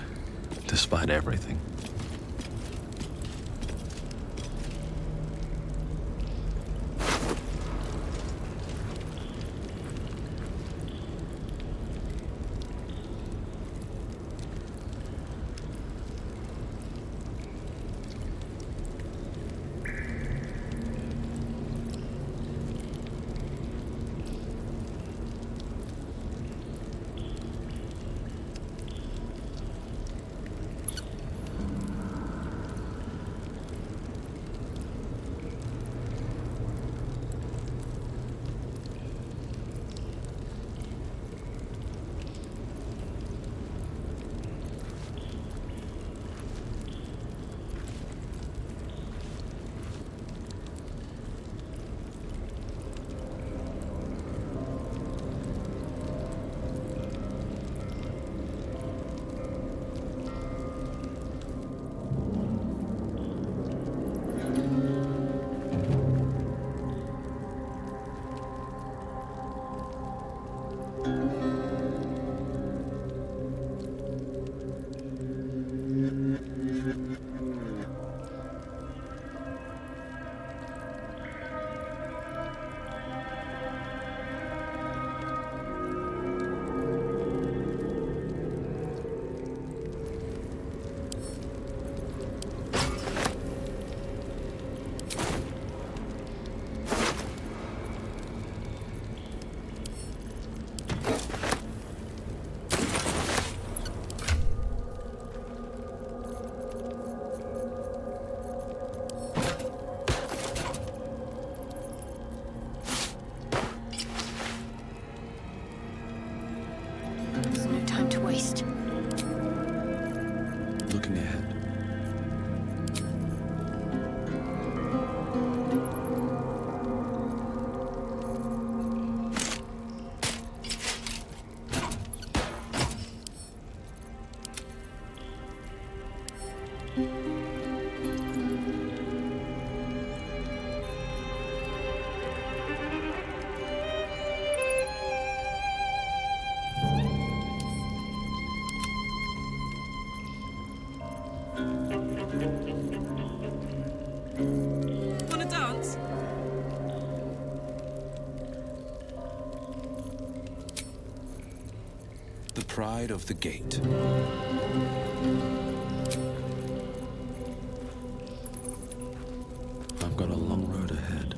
Speaker 9: despite everything.
Speaker 11: There's no time to waste.
Speaker 9: Looking ahead.
Speaker 18: Wanna dance?
Speaker 6: The pride of the gate.
Speaker 9: I've got a long road ahead.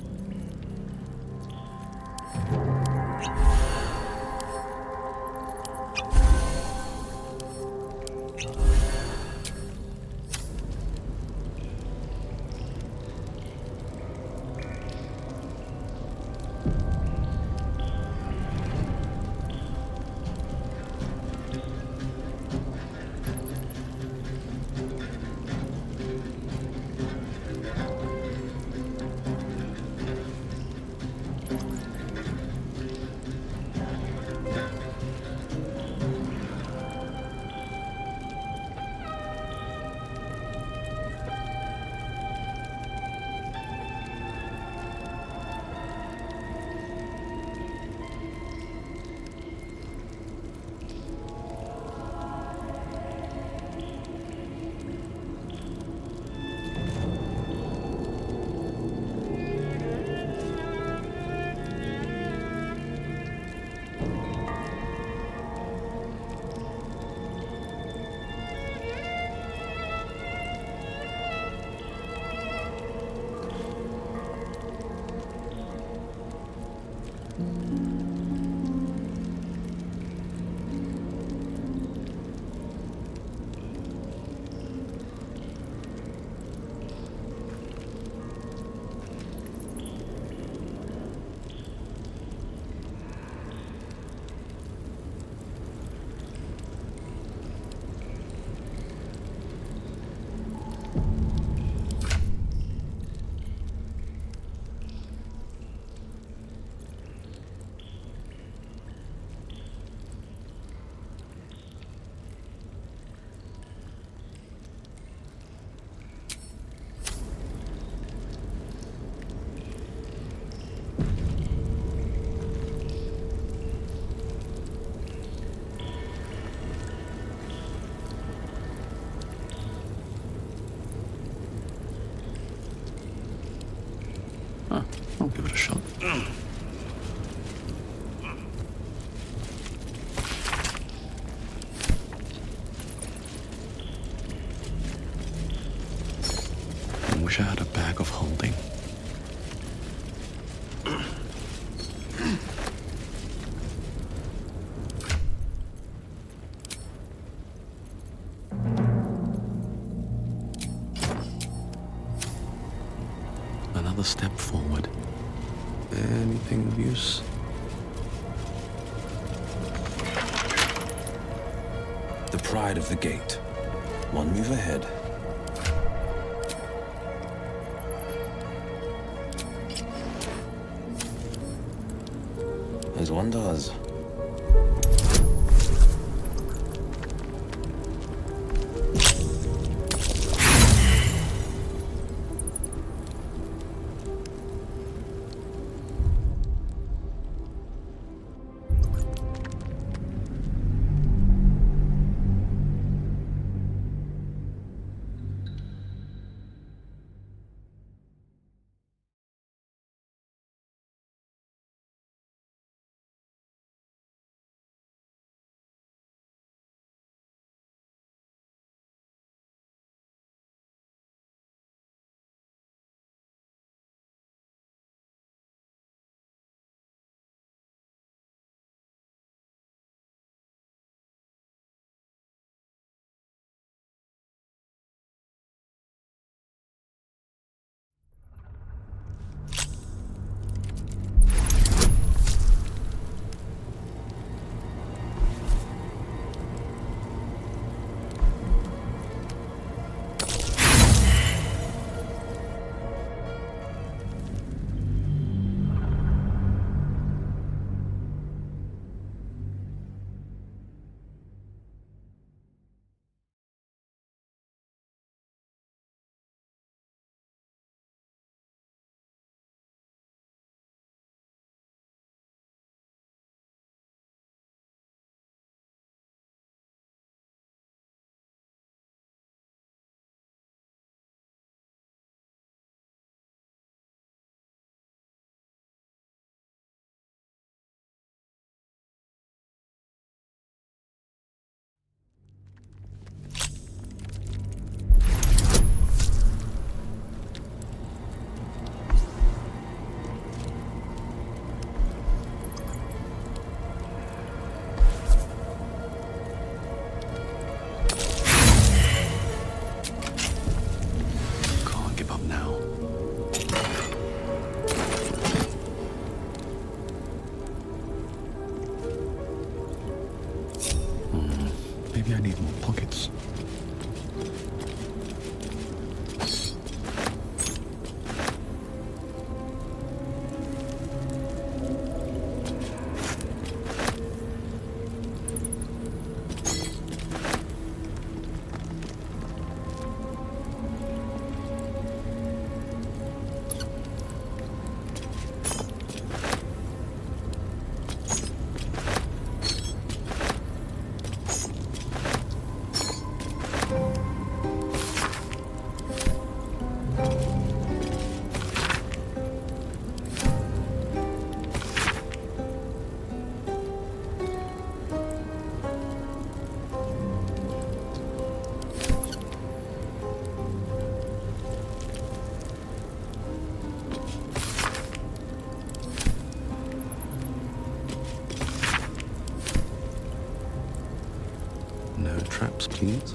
Speaker 9: it a shot. I wish I had a bag of holding. Another step forward. Anything of use?
Speaker 14: The pride of the gate. One move ahead. As one does.
Speaker 9: Maybe I need more pockets. No traps, please.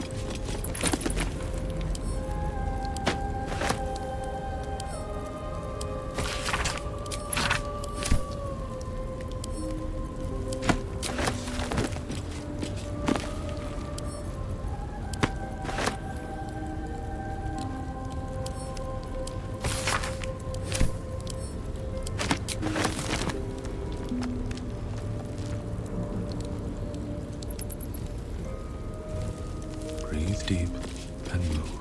Speaker 9: Breathe deep and move.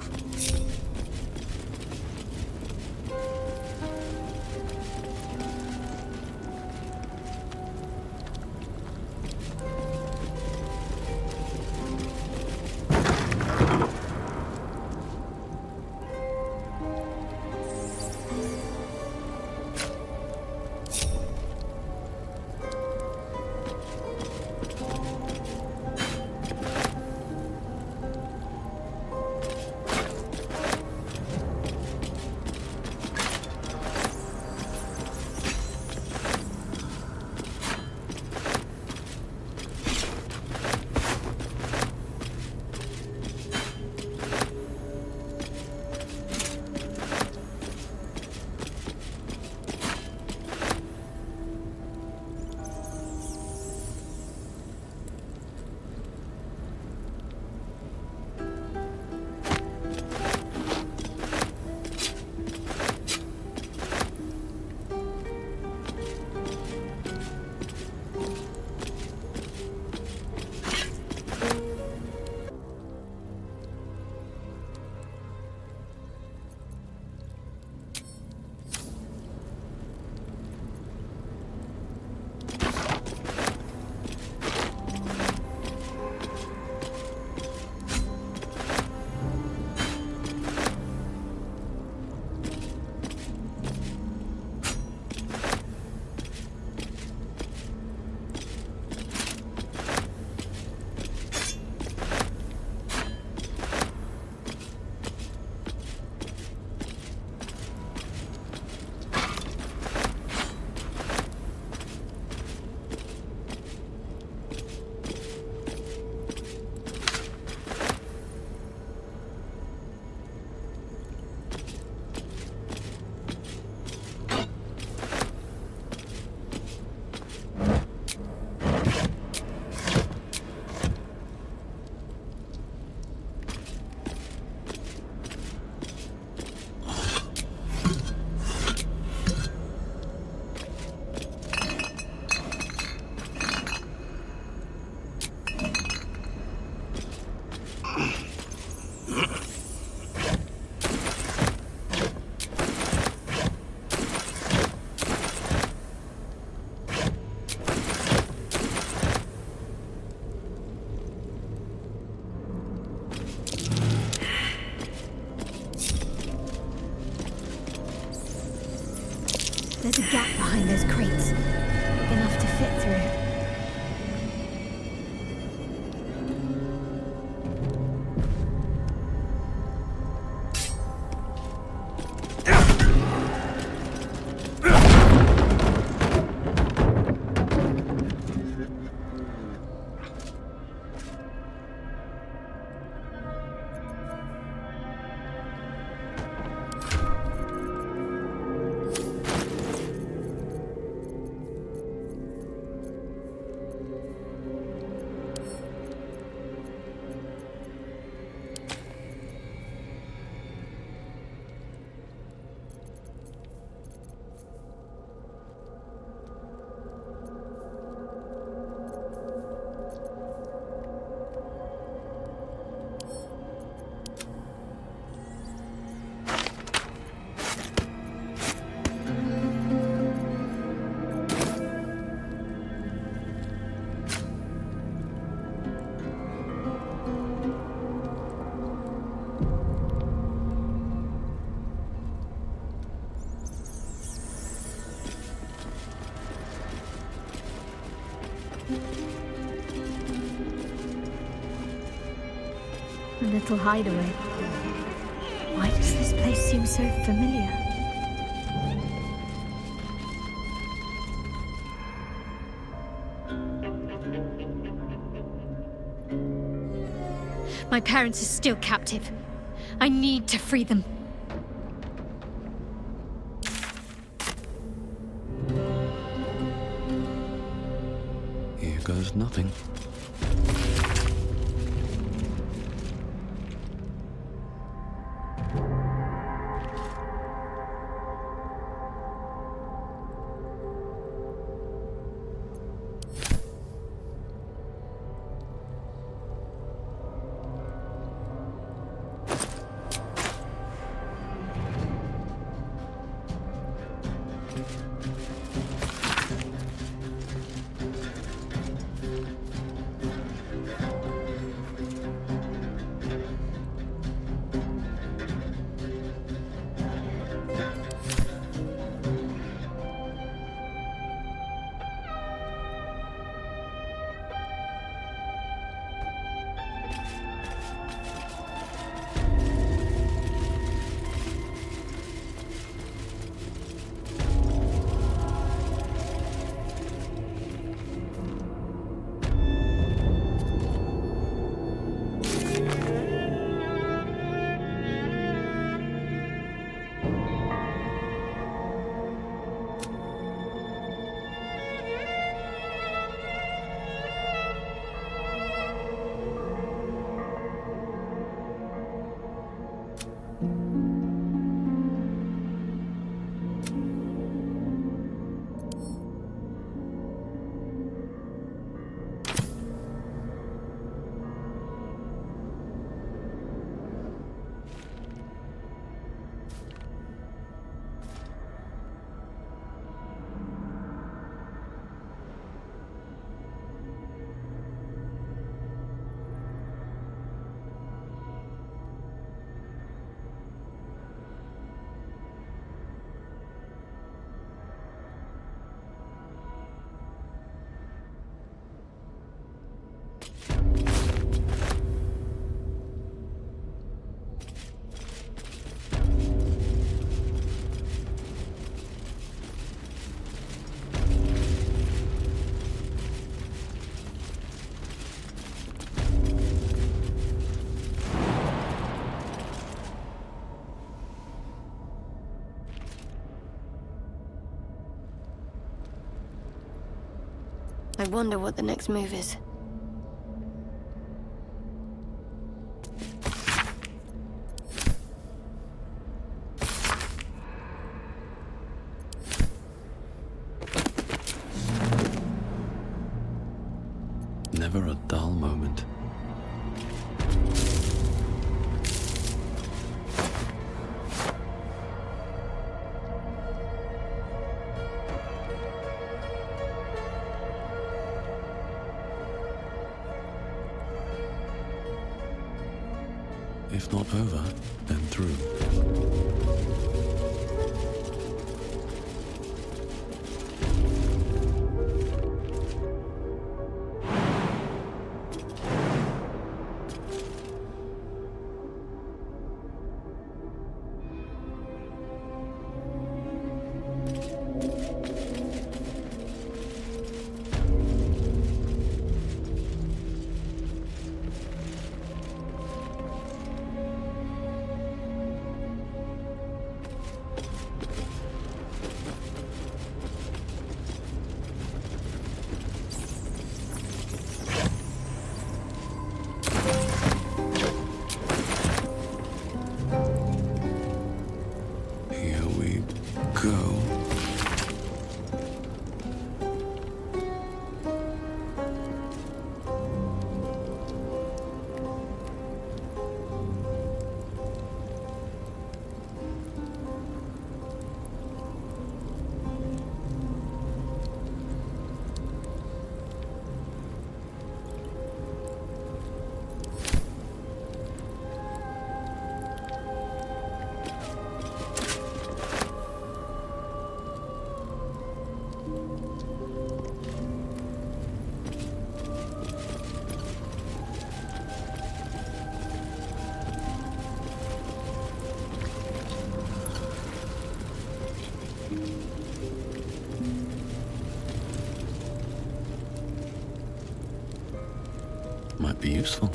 Speaker 11: A little hideaway. Why does this place seem so familiar? My parents are still captive. I need to free them.
Speaker 9: Here goes nothing.
Speaker 19: I wonder what the next move is.
Speaker 9: Never a dull moment. If not over, then through. Might be useful.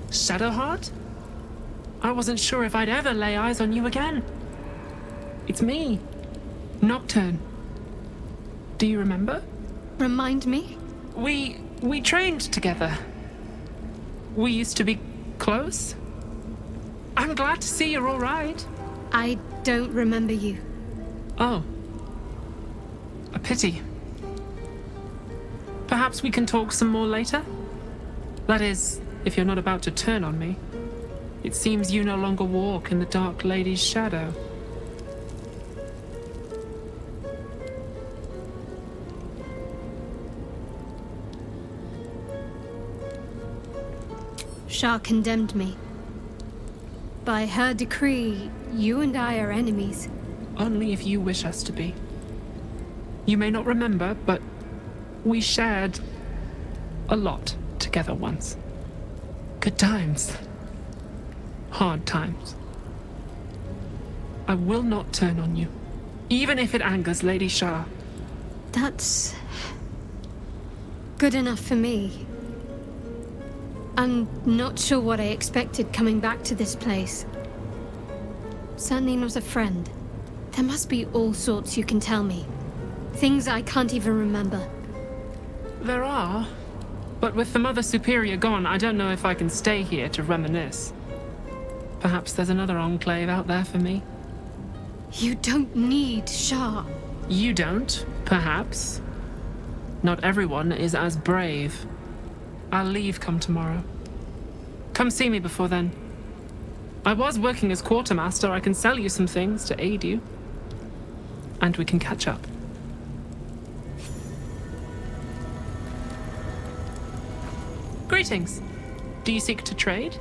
Speaker 20: Shadowheart? I wasn't sure if I'd ever lay eyes on you again. It's me, Nocturne. Do you remember?
Speaker 11: Remind me?
Speaker 20: We trained together. We used to be close. I'm glad to see you're all right.
Speaker 11: I don't remember you.
Speaker 20: Oh. A pity. Perhaps we can talk some more later? That is, if you're not about to turn on me. It seems you no longer walk in the Dark Lady's shadow.
Speaker 11: Shar condemned me. By her decree, you and I are enemies.
Speaker 20: Only if you wish us to be. You may not remember, but we shared a lot together once. Good times. Hard times. I will not turn on you, even if it angers Lady Shar.
Speaker 11: That's good enough for me. I'm not sure what I expected coming back to this place. Certainly not a friend. There must be all sorts you can tell me. Things I can't even remember.
Speaker 20: There are, but with the Mother Superior gone, I don't know if I can stay here to reminisce. Perhaps there's another enclave out there for me.
Speaker 11: You don't need Shar.
Speaker 20: You don't, perhaps. Not everyone is as brave. I'll leave come tomorrow. Come see me before then. I was working as quartermaster. I can sell you some things to aid you. And we can catch up. Greetings. Do you seek to trade?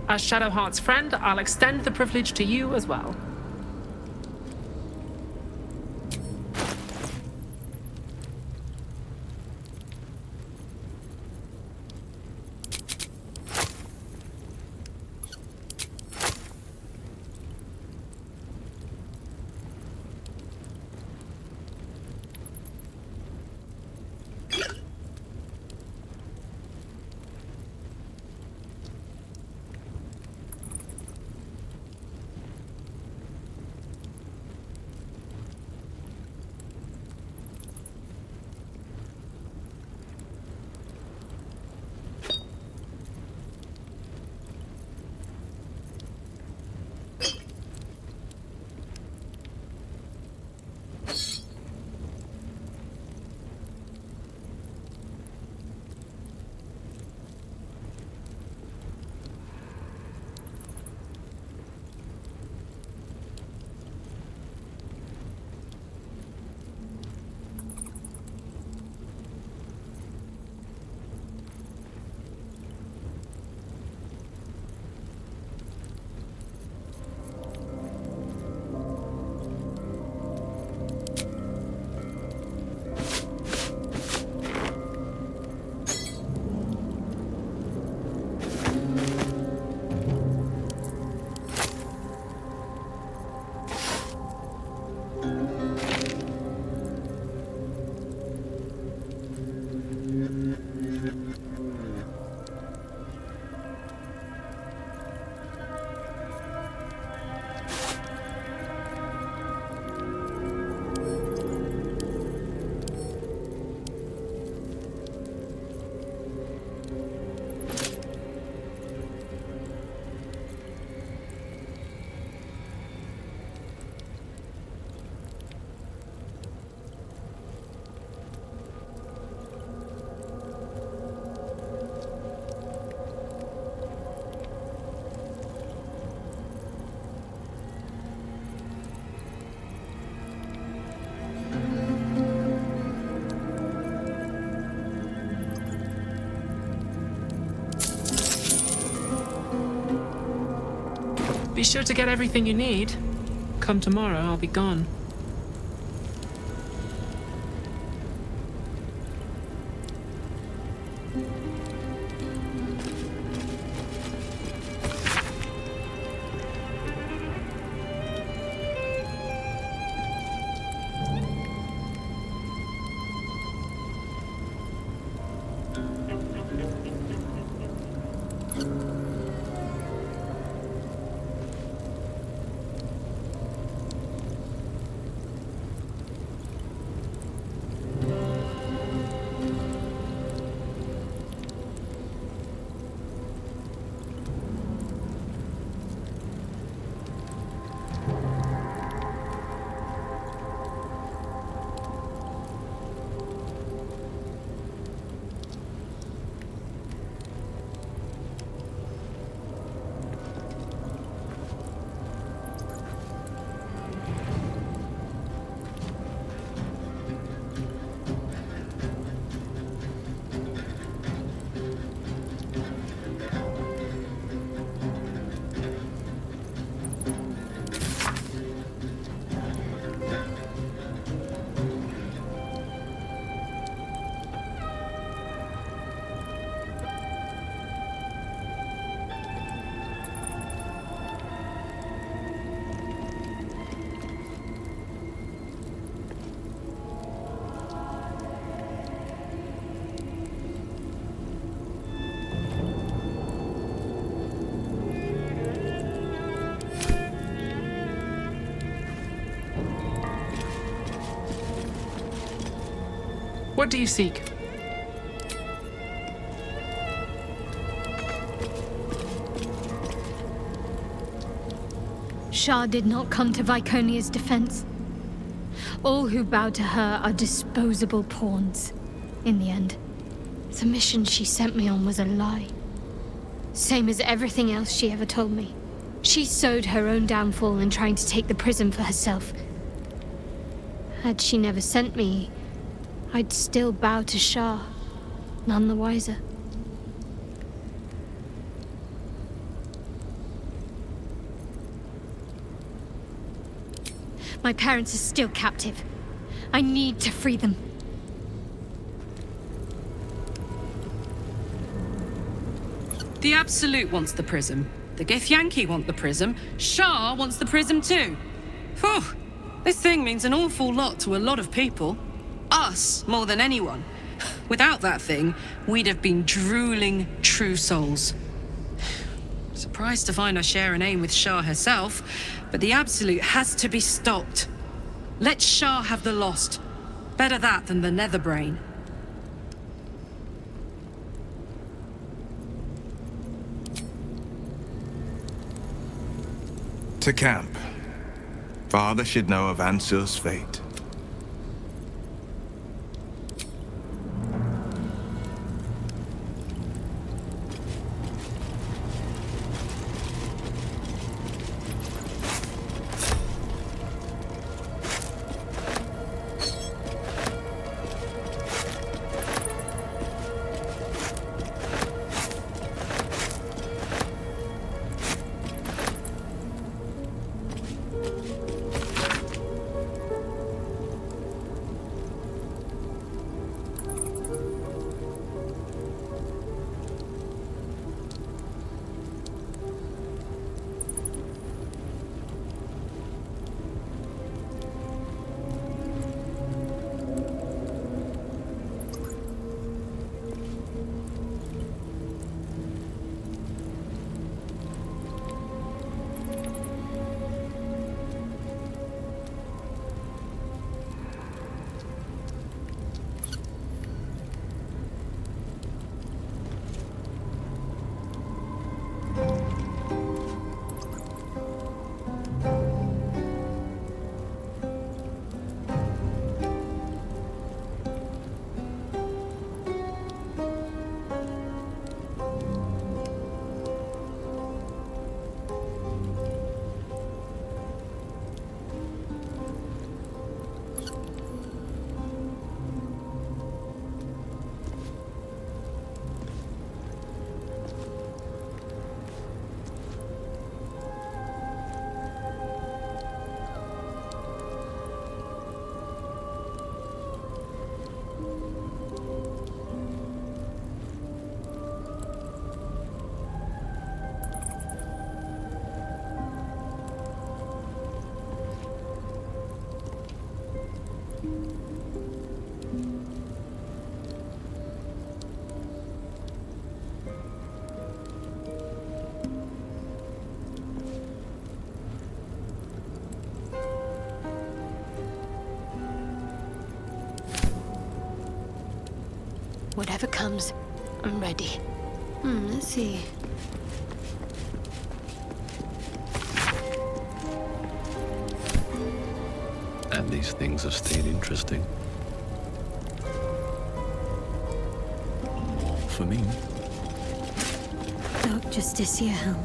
Speaker 20: As Shadowheart's friend, I'll extend the privilege to you as well. Be sure to get everything you need. Come tomorrow, I'll be gone. What do you seek?
Speaker 11: Shar did not come to Viconia's defense. All who bow to her are disposable pawns. In the end, the mission she sent me on was a lie. Same as everything else she ever told me. She sowed her own downfall in trying to take the prism for herself. Had she never sent me, I'd still bow to Shar, none the wiser. My parents are still captive. I need to free them.
Speaker 18: The Absolute wants the prism. The Githyanki want the prism. Shar wants the prism too. Phew! This thing means an awful lot to a lot of people. Us, more than anyone. Without that thing, we'd have been drooling true souls. Surprised to find I share an aim with Shar herself, but the Absolute has to be stopped. Let Shar have the Lost. Better that than the Netherbrain.
Speaker 6: To camp. Father should know of Ansur's fate.
Speaker 19: Whatever comes, I'm ready. Let's see.
Speaker 9: And these things have stayed interesting. More for me.
Speaker 11: Dark Justicia helm.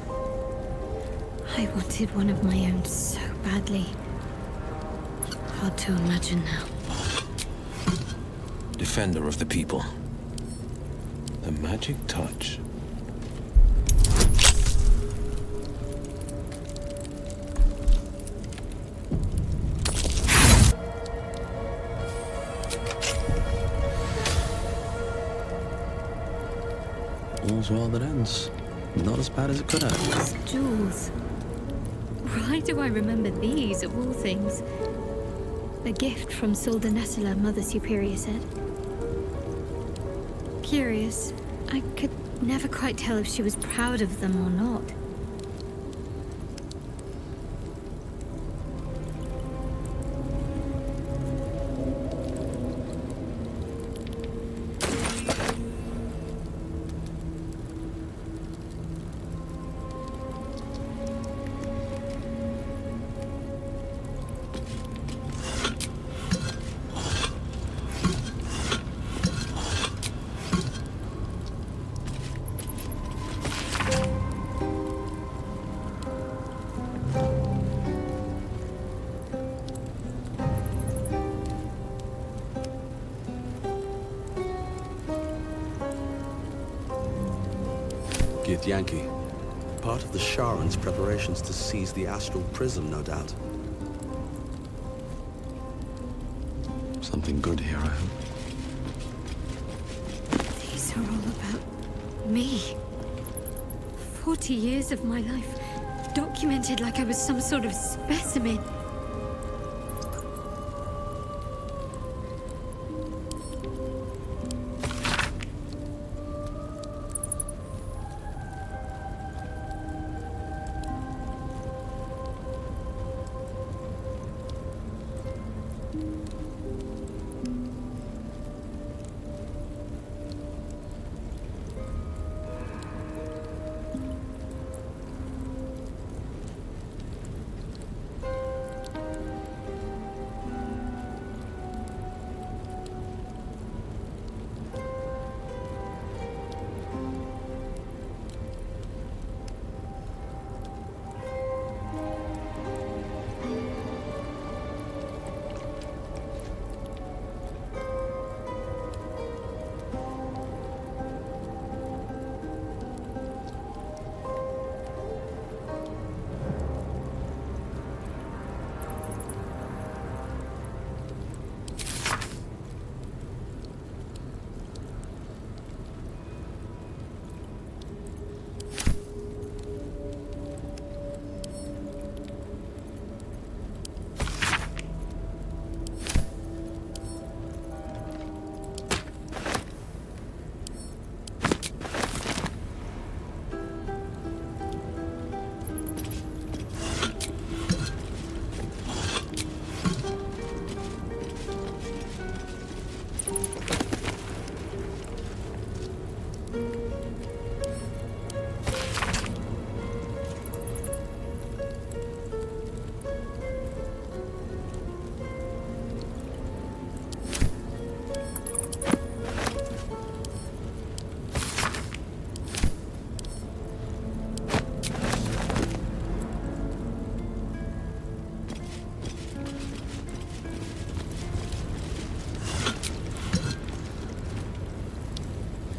Speaker 11: I wanted one of my own so badly. Hard to imagine now.
Speaker 14: Defender of the people. The magic touch.
Speaker 9: All's well that ends. Not as bad as it could have.
Speaker 11: These jewels. Why do I remember these, of all things? A gift from Solda Nessela, Mother Superior said. Curious. I could never quite tell if she was proud of them or not.
Speaker 21: Yankee. Part of the Sharan's preparations to seize the astral prism, no doubt.
Speaker 9: Something good here, I hope.
Speaker 11: These are all about me. 40 years of my life, documented like I was some sort of specimen.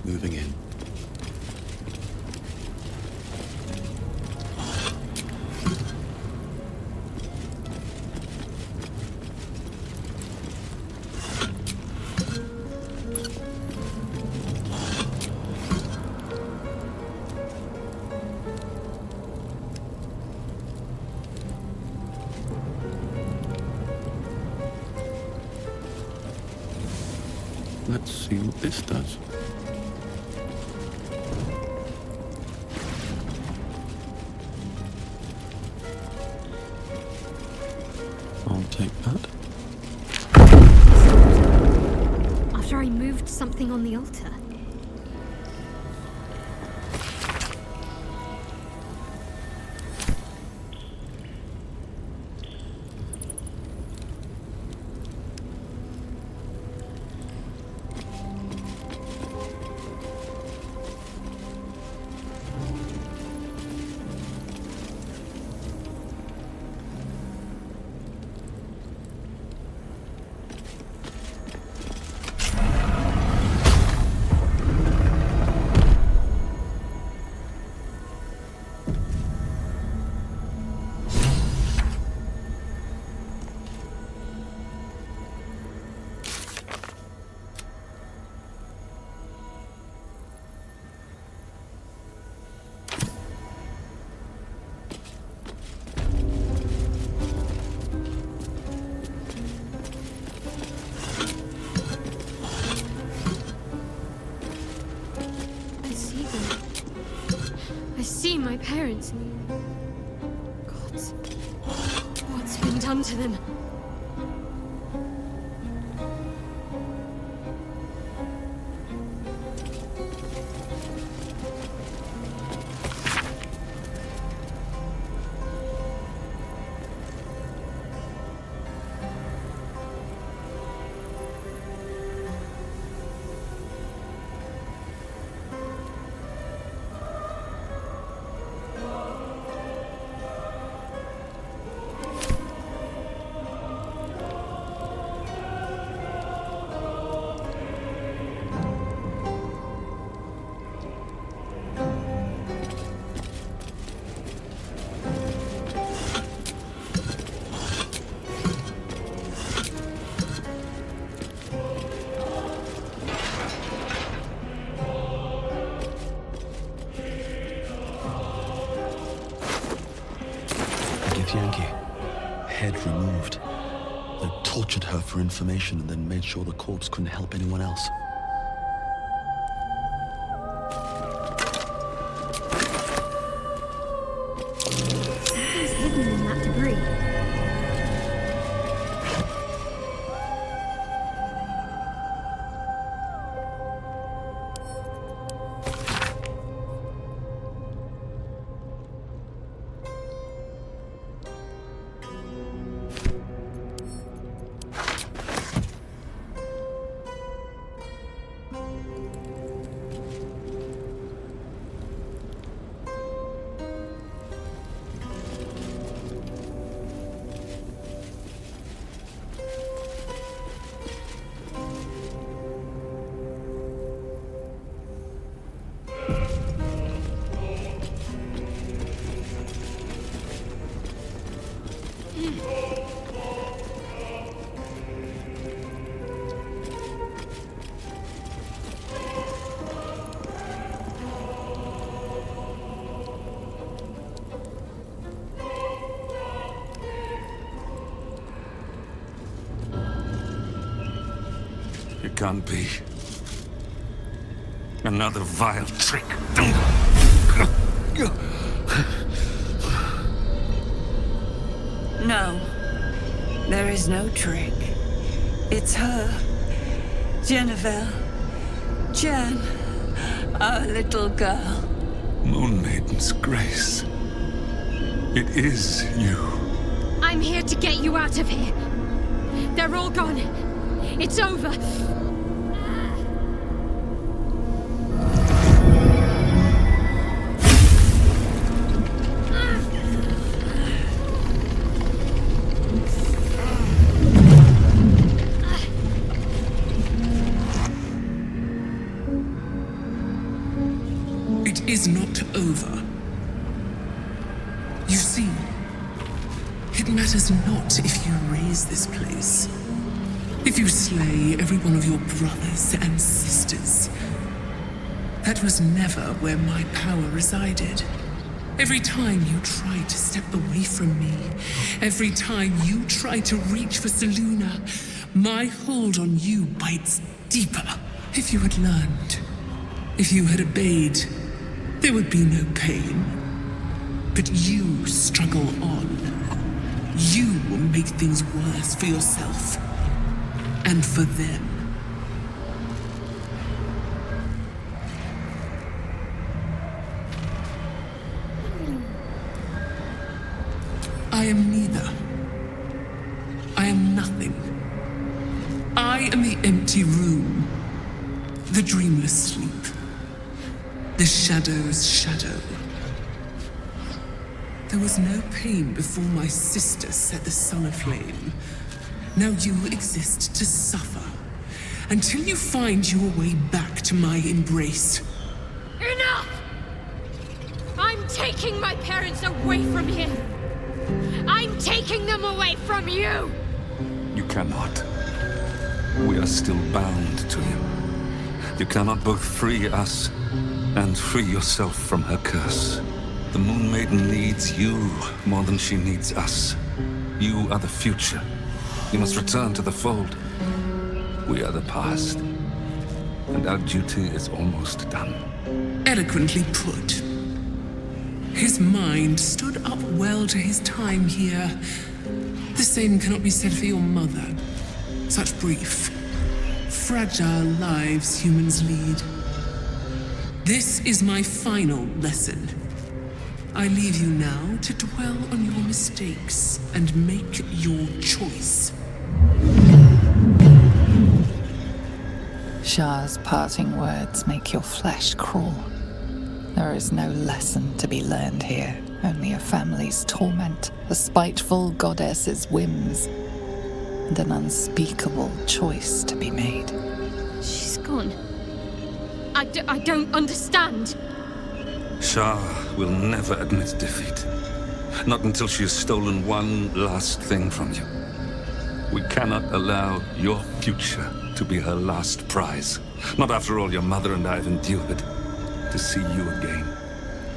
Speaker 9: Moving in. Let's see what this does. I'll take that.
Speaker 11: After I moved something on the altar. parents. Gods. What's been done to them?
Speaker 21: Yankee. Head removed. They tortured her for information and then made sure the corpse couldn't help anyone else.
Speaker 11: Something's hidden in that debris.
Speaker 14: It can't be. Another vile trick.
Speaker 10: No. There is no trick. It's her. Jennifer. Jen. Our little girl.
Speaker 14: Moon Maiden's grace. It is you.
Speaker 11: I'm here to get you out of here. They're all gone. It's over.
Speaker 5: It is not over. You see, it matters not if you raise this place. If you slay every one of your brothers and sisters. That was never where my power resided. Every time you try to step away from me, every time you try to reach for Selûne, my hold on you bites deeper. If you had learned, if you had obeyed, there would be no pain. But you struggle on. You will make things worse for yourself. And for them. I am neither. I am nothing. I am the empty room. The dreamless sleep. The shadow's shadow. There was no pain before my sister set the sun aflame. Now you exist to suffer, until you find your way back to my embrace.
Speaker 11: Enough! I'm taking my parents away from here. I'm taking them away from you!
Speaker 14: You cannot. We are still bound to you. You cannot both free us and free yourself from her curse. The Moon Maiden needs you more than she needs us. You are the future. You must return to the fold. We are the past. And our duty is almost done.
Speaker 5: Eloquently put. His mind stood up well to his time here. The same cannot be said for your mother. Such brief, fragile lives humans lead. This is my final lesson. I leave you now to dwell on your mistakes and make your choice.
Speaker 8: Shar's parting words make your flesh crawl. There is no lesson to be learned here, only a family's torment, a spiteful goddess's whims, and an unspeakable choice to be made.
Speaker 11: She's gone. I don't understand.
Speaker 14: Shar will never admit defeat. Not until she has stolen one last thing from you. We cannot allow your future to be her last prize. Not after all your mother and I have endured. To see you again.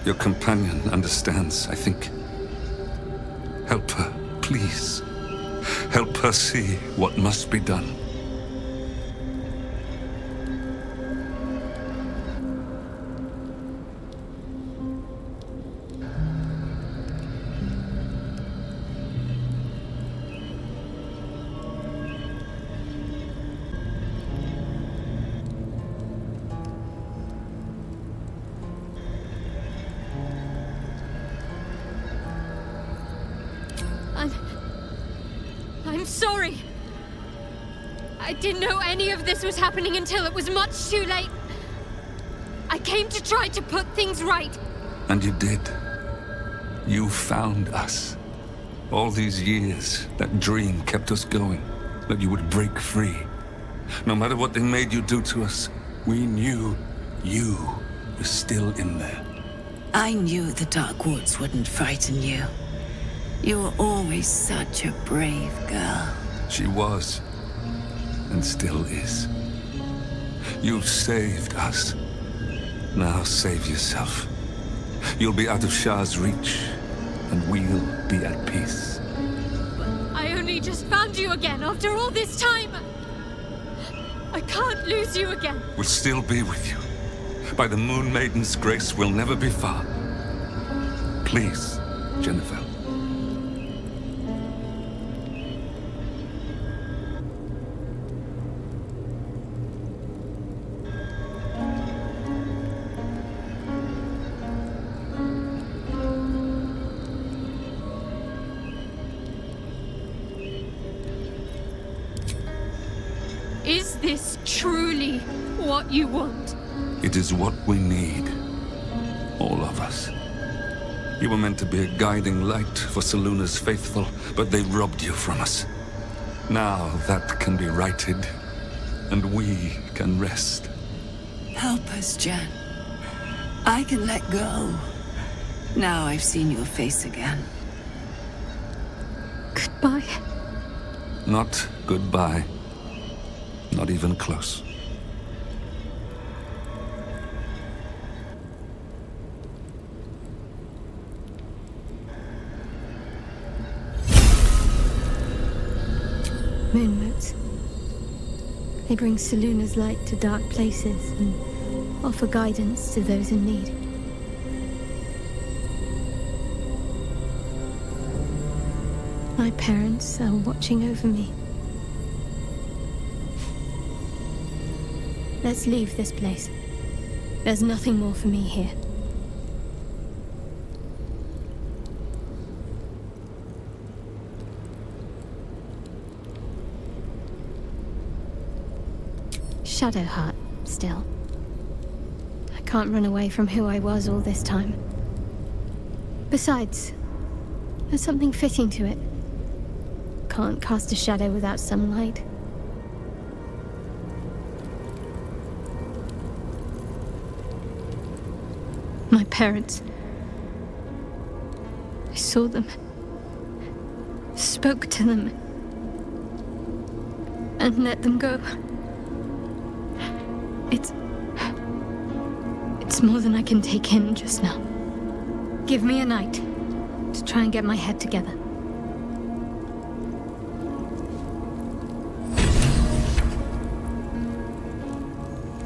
Speaker 14: Your companion understands, I think. Help her, please. Help her see what must be done.
Speaker 11: I'm sorry. I didn't know any of this was happening until it was much too late. I came to try to put things right.
Speaker 14: And you did. You found us. All these years, that dream kept us going. That you would break free. No matter what they made you do to us, we knew you were still in there.
Speaker 7: I knew the Dark Woods wouldn't frighten you. You were always such a brave girl.
Speaker 14: She was, and still is. You've saved us. Now save yourself. You'll be out of Shar's reach, and we'll be at peace.
Speaker 11: I only just found you again after all this time. I can't lose you again.
Speaker 14: We'll still be with you. By the Moon Maiden's grace, we'll never be far. Please, Jennifer.
Speaker 11: Is this truly what you want?
Speaker 14: It is what we need. All of us. You were meant to be a guiding light for Seluna's faithful, but they robbed you from us. Now that can be righted, and we can rest.
Speaker 7: Help us, Jen. I can let go. Now I've seen your face again.
Speaker 11: Goodbye.
Speaker 14: Not goodbye. Not even close.
Speaker 11: Moonmotes. They bring Seluna's light to dark places and offer guidance to those in need. My parents are watching over me. Let's leave this place. There's nothing more for me here. Shadowheart, still. I can't run away from who I was all this time. Besides, there's something fitting to it. Can't cast a shadow without some light. My parents. I saw them. Spoke to them. And let them go. It's more than I can take in just now. Give me a night to try and get my head together.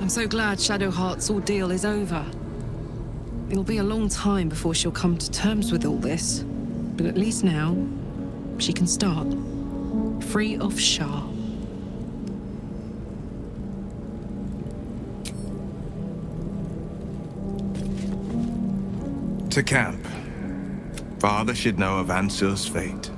Speaker 18: I'm so glad Shadowheart's ordeal is over. It'll be a long time before she'll come to terms with all this. But at least now, she can start. Free of Shar.
Speaker 6: To camp. Father should know of Ansur's fate.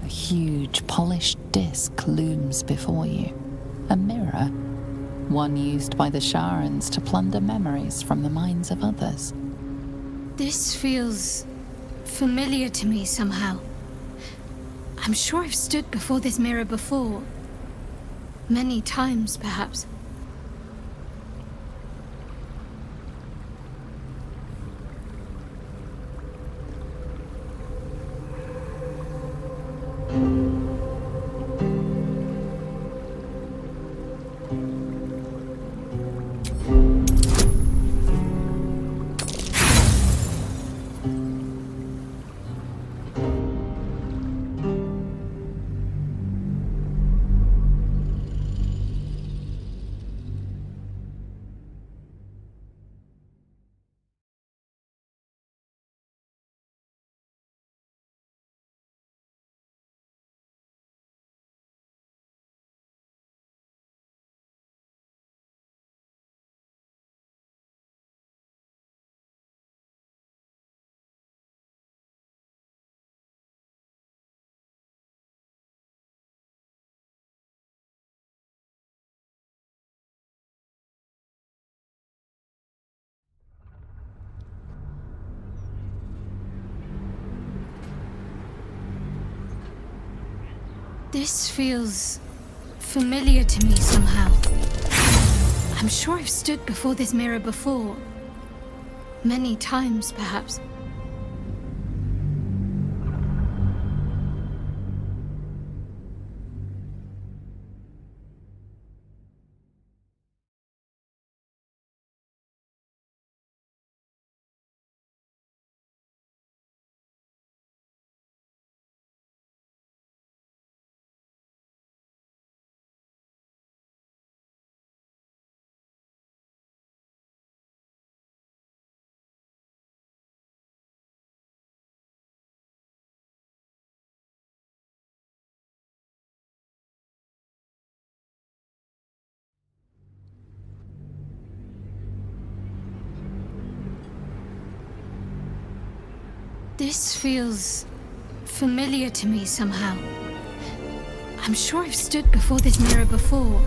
Speaker 8: A huge, polished disc looms before you. A mirror, one used by the Sharans to plunder memories from the minds of others.
Speaker 11: This feels familiar to me somehow. I'm sure I've stood before this mirror before. Many times, perhaps. This feels familiar to me somehow. I'm sure I've stood before this mirror before. Many times, perhaps. This feels familiar to me somehow. I'm sure I've stood before this mirror before.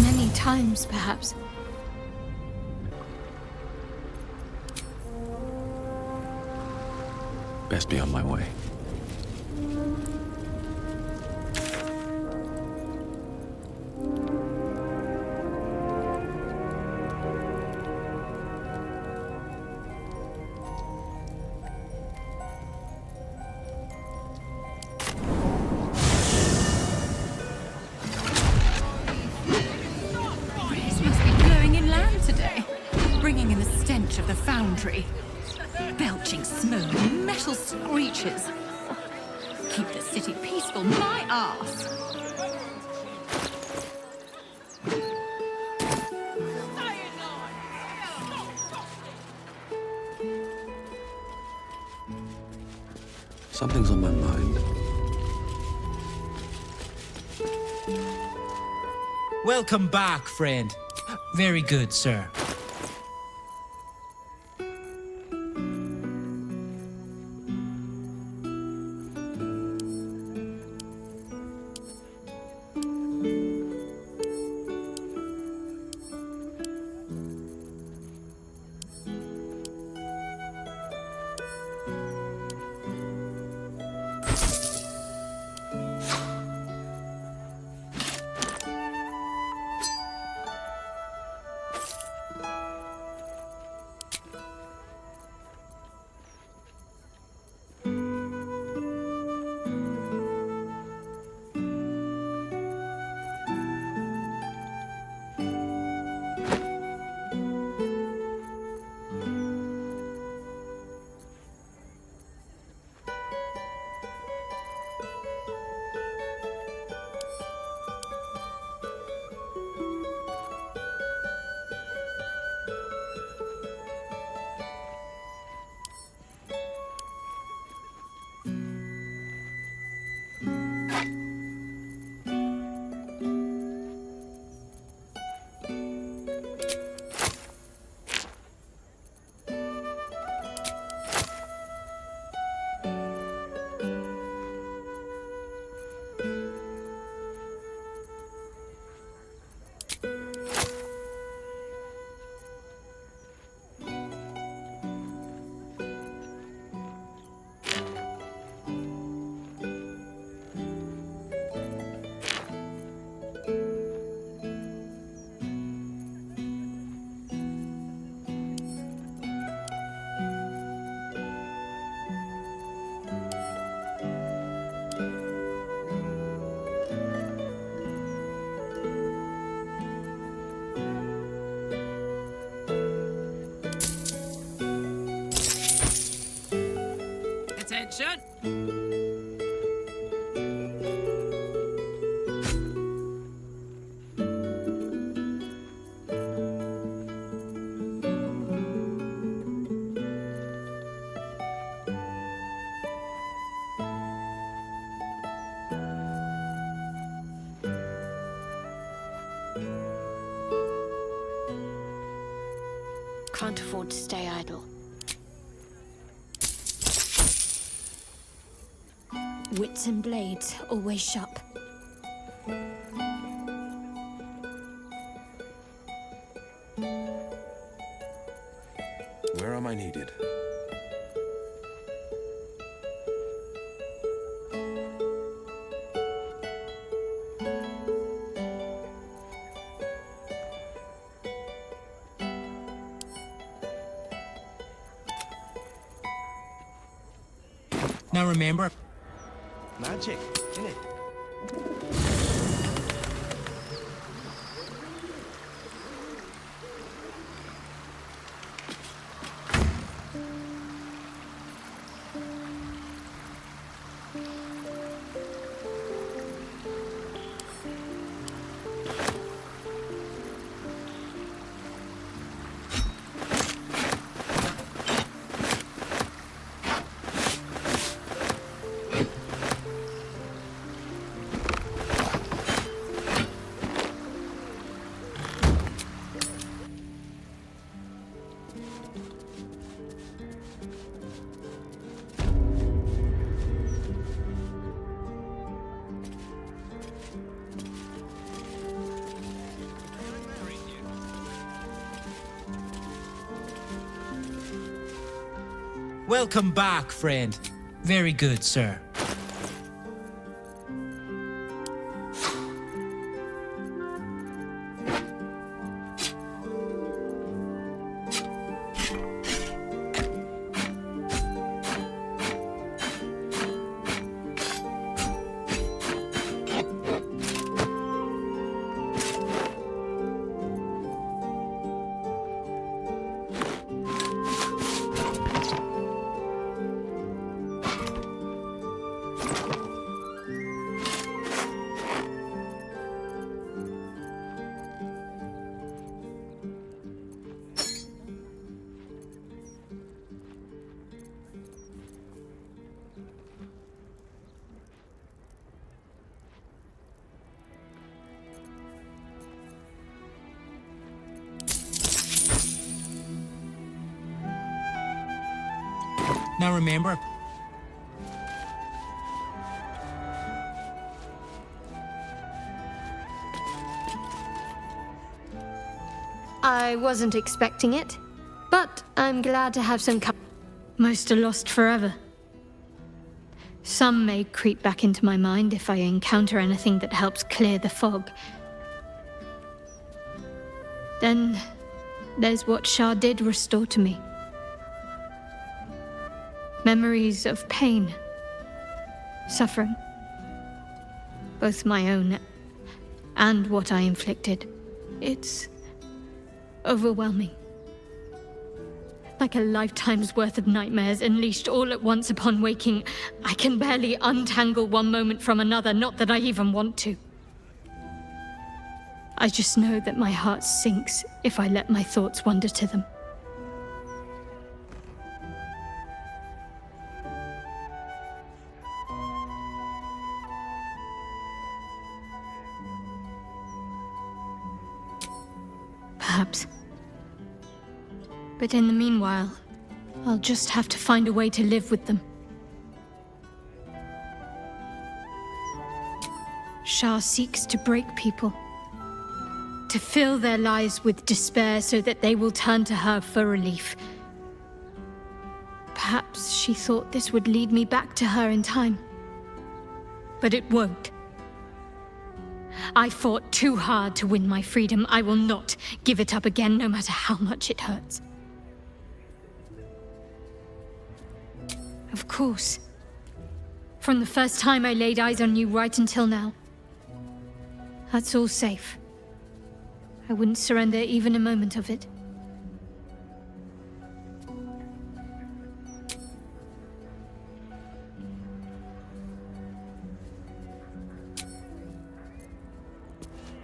Speaker 11: Many times, perhaps.
Speaker 9: Best be on my way.
Speaker 17: Of the foundry. Belching smoke, metal screeches. Keep the city peaceful, my arse!
Speaker 9: Something's on my mind.
Speaker 12: Welcome back, friend. Very good, sir.
Speaker 18: Attention!
Speaker 19: Can't afford to stay idle.
Speaker 11: Wits and blades, always sharp.
Speaker 1: Where am I needed?
Speaker 12: Now remember...
Speaker 1: Magic, innit?
Speaker 12: Welcome back, friend. Very good, sir. Now remember...
Speaker 11: I wasn't expecting it, but I'm glad to have some Most are lost forever. Some may creep back into my mind if I encounter anything that helps clear the fog. Then there's what Shar did restore to me. Memories of pain, suffering, both my own and what I inflicted. It's overwhelming. Like a lifetime's worth of nightmares unleashed all at once upon waking. I can barely untangle one moment from another, not that I even want to. I just know that my heart sinks if I let my thoughts wander to them. Perhaps. But in the meanwhile, I'll just have to find a way to live with them. Shar seeks to break people, to fill their lives with despair so that they will turn to her for relief. Perhaps she thought this would lead me back to her in time. But it won't. I fought too hard to win my freedom. I will not give it up again, no matter how much it hurts. Of course. From the first time I laid eyes on you right until now. That's all safe. I wouldn't surrender even a moment of it.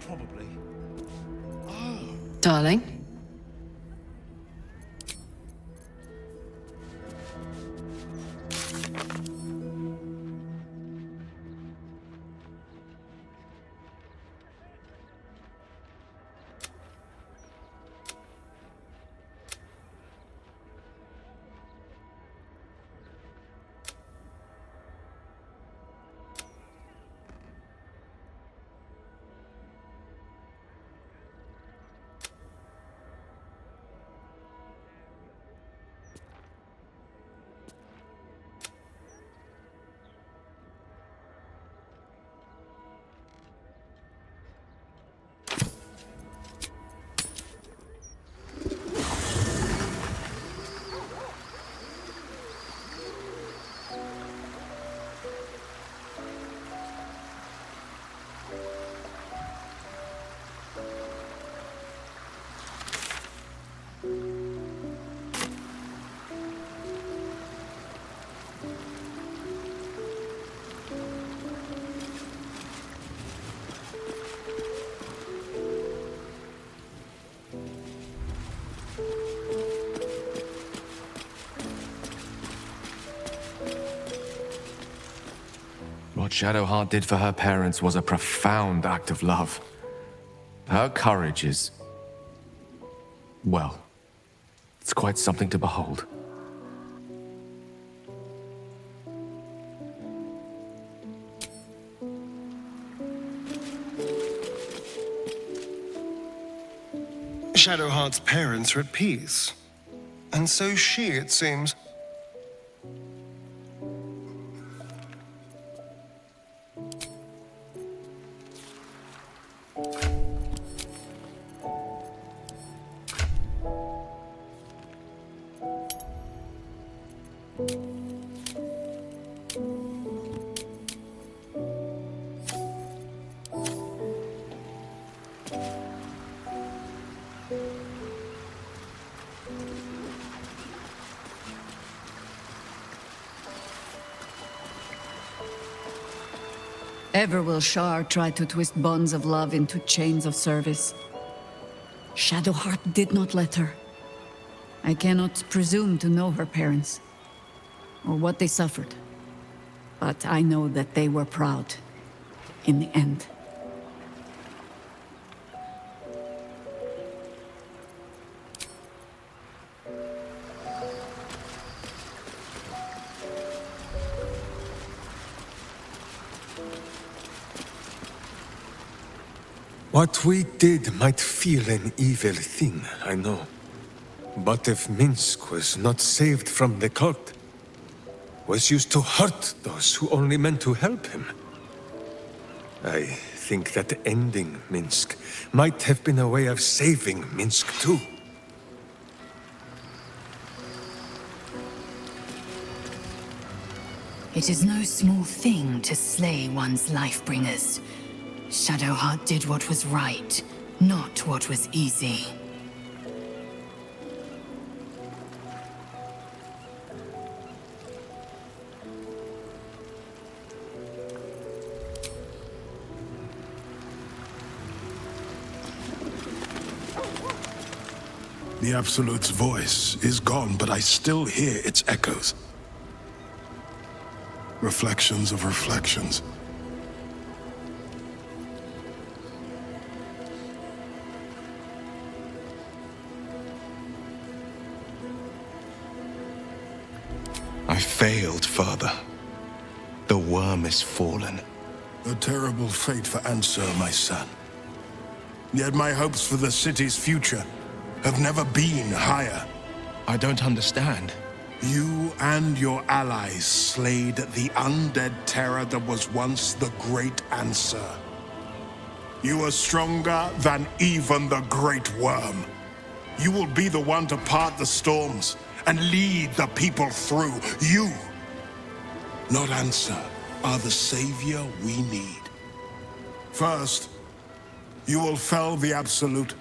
Speaker 1: Probably.
Speaker 13: Darling?
Speaker 2: What Shadowheart did for her parents was a profound act of love. Her courage is... well, it's quite something to behold.
Speaker 1: Shadowheart's parents are at peace. And so she, it seems.
Speaker 7: Ever will Shar try to twist bonds of love into chains of service. Shadowheart did not let her. I cannot presume to know her parents, or what they suffered. But I know that they were proud, in the end.
Speaker 22: What we did might feel an evil thing, I know. But if Minsk was not saved from the cult, was used to hurt those who only meant to help him, I think that ending Minsk might have been a way of saving Minsk too.
Speaker 7: It is no small thing to slay one's life-bringers. Shadowheart did what was right, not what was easy.
Speaker 23: The Absolute's voice is gone, but I still hear its echoes. Reflections of reflections.
Speaker 6: I failed, Father. The worm is fallen.
Speaker 23: A terrible fate for Ansur, my son. Yet my hopes for the city's future have never been higher.
Speaker 6: I don't understand.
Speaker 23: You and your allies slayed the undead terror that was once the Great Ansur. You are stronger than even the Great Worm. You will be the one to part the storms and lead the people through. You, not Ansur, are the savior we need. First, you will fell the Absolute.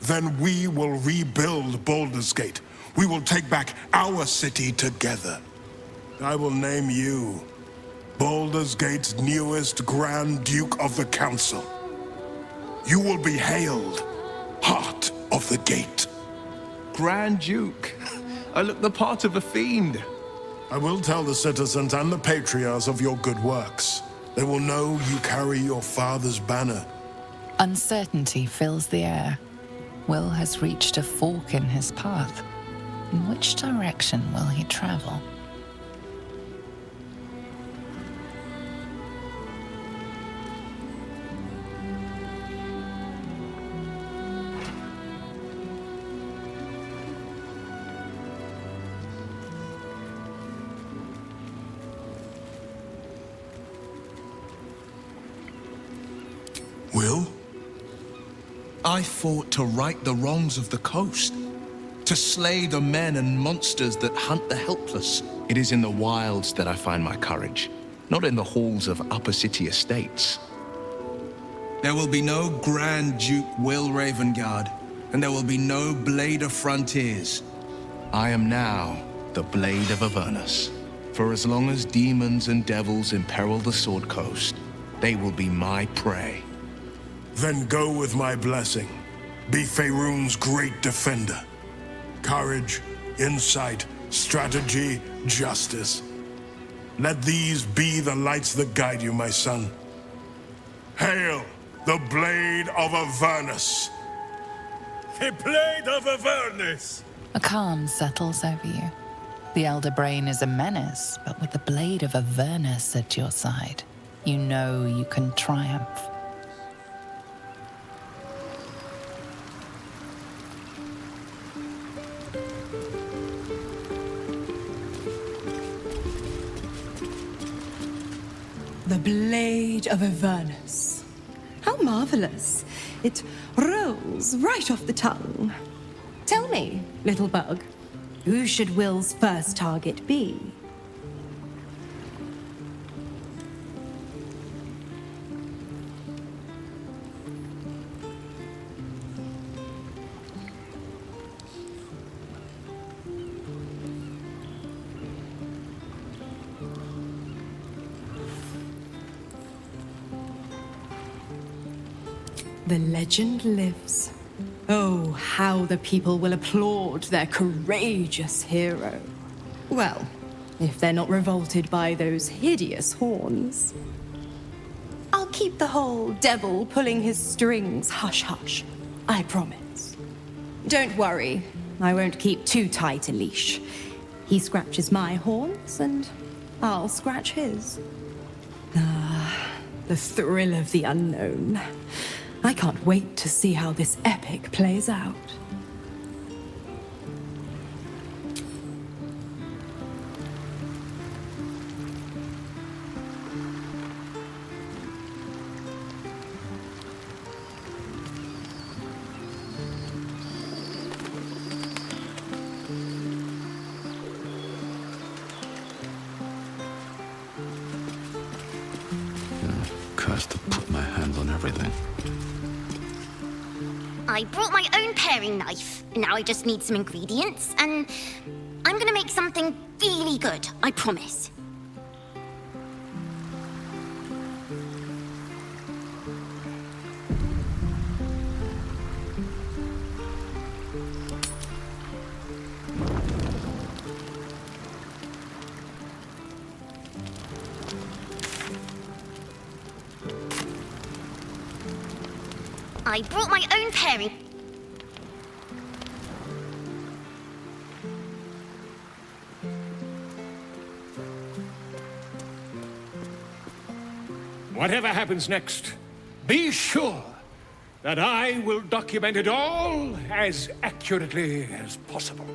Speaker 23: Then we will rebuild Baldur's Gate. We will take back our city together. I will name you Baldur's Gate's newest Grand Duke of the Council. you will be hailed Heart of the Gate.
Speaker 6: Grand Duke, I look the part of a fiend.
Speaker 23: I will tell the citizens and the patriarchs of your good works. They will know you carry your father's banner.
Speaker 8: Uncertainty fills the air. Will has reached a fork in his path. In which direction will he travel?
Speaker 23: Will?
Speaker 6: I fought to right the wrongs of the coast, to slay the men and monsters that hunt the helpless. It is in the wilds that I find my courage, not in the halls of upper city estates. There will be no Grand Duke Will Ravengard, and there will be no Blade of Frontiers. I am now the Blade of Avernus. For as long as demons and devils imperil the Sword Coast, they will be my prey.
Speaker 23: Then go with my blessing. Be Faerun's great defender. Courage, insight, strategy, justice. Let these be the lights that guide you, my son. Hail, the Blade of Avernus!
Speaker 4: The Blade of Avernus!
Speaker 8: A calm settles over you. The Elder Brain is a menace, but with the Blade of Avernus at your side, you know you can triumph.
Speaker 15: The Blade of Avernus. How marvelous. It rolls right off the tongue. Tell me, little bug, who should Will's first target be? The legend lives. Oh, how the people will applaud their courageous hero. Well, if they're not revolted by those hideous horns. I'll keep the whole devil pulling his strings hush-hush, I promise. Don't worry, I won't keep too tight a leash. He scratches my horns, and I'll scratch his. Ah, the thrill of the unknown. I can't wait to see how this epic plays out.
Speaker 9: Cursed to put my hands on everything.
Speaker 16: I brought my own paring knife. Now I just need some ingredients, and I'm gonna make something really good, I promise. I brought my own paring.
Speaker 4: Whatever happens next, be sure that I will document it all as accurately as possible.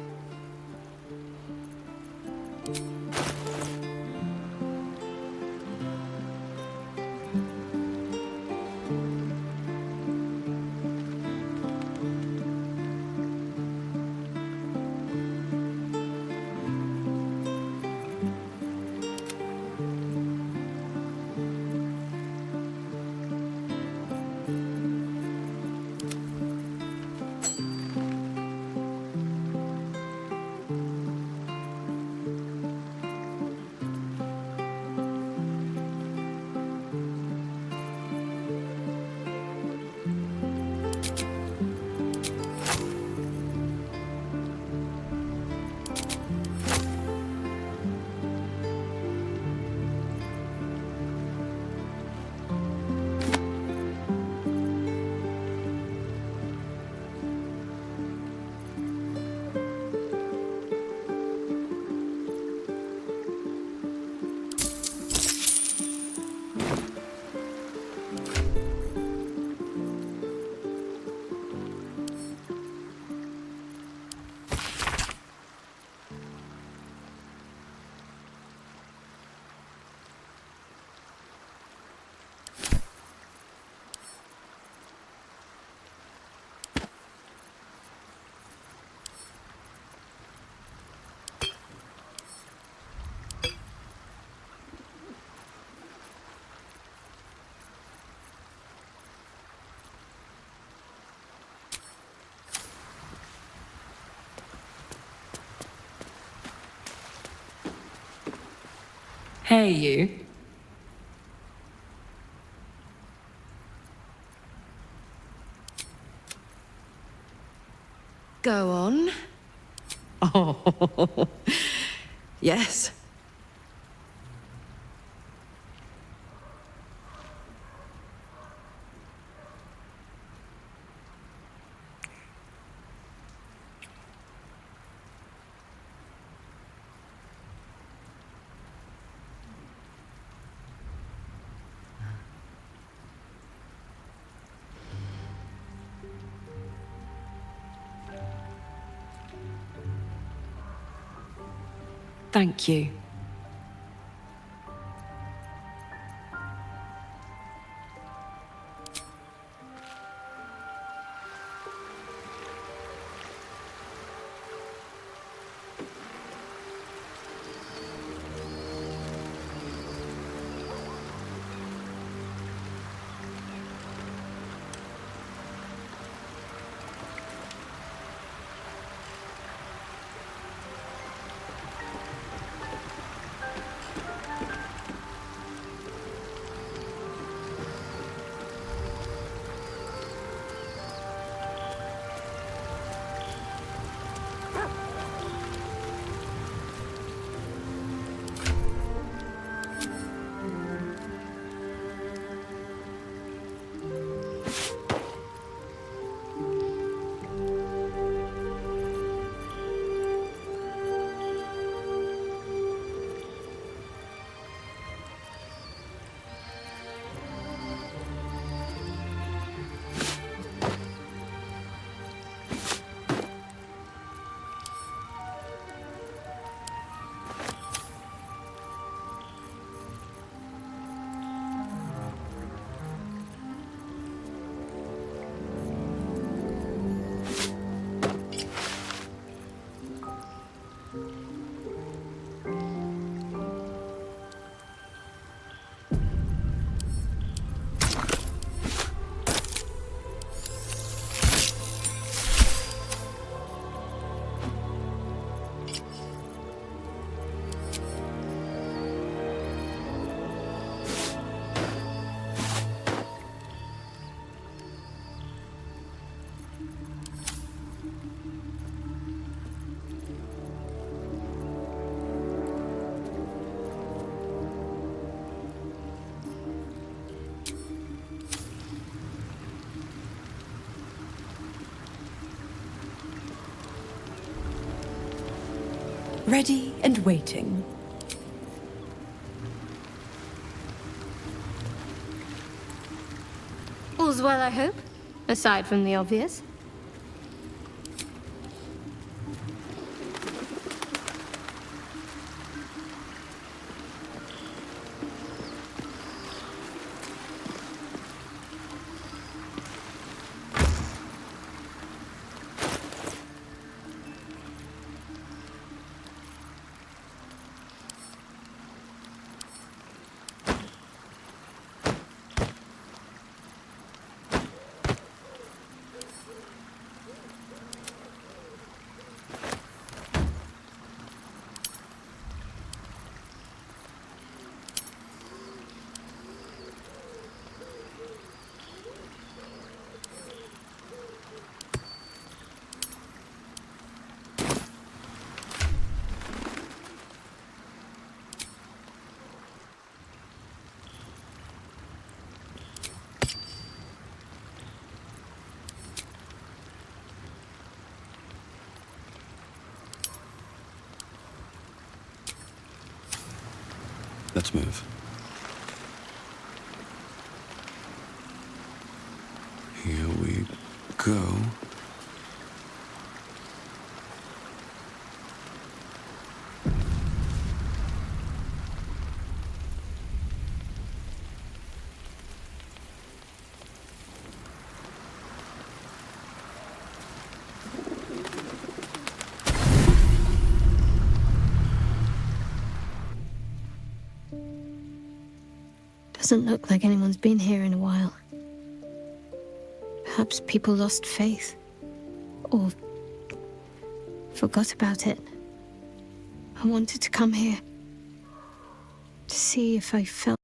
Speaker 18: Hey, you.
Speaker 13: Go on. Oh, yes. Thank you.
Speaker 15: Ready and waiting.
Speaker 11: All's well, I hope, aside from the obvious.
Speaker 9: Let's move. Here we go.
Speaker 11: Doesn't look like anyone's been here in a while. Perhaps people lost faith. Or forgot about it. I wanted to come here. To to see if I felt...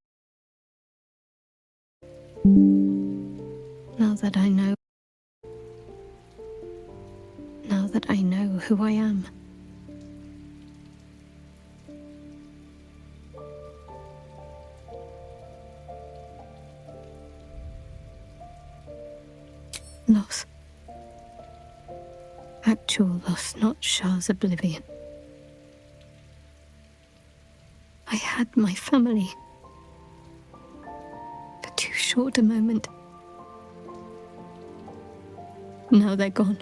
Speaker 11: Now that I know who I am. Loss. Actual loss, not Shar's oblivion. I had my family. For too short a moment. Now they're gone.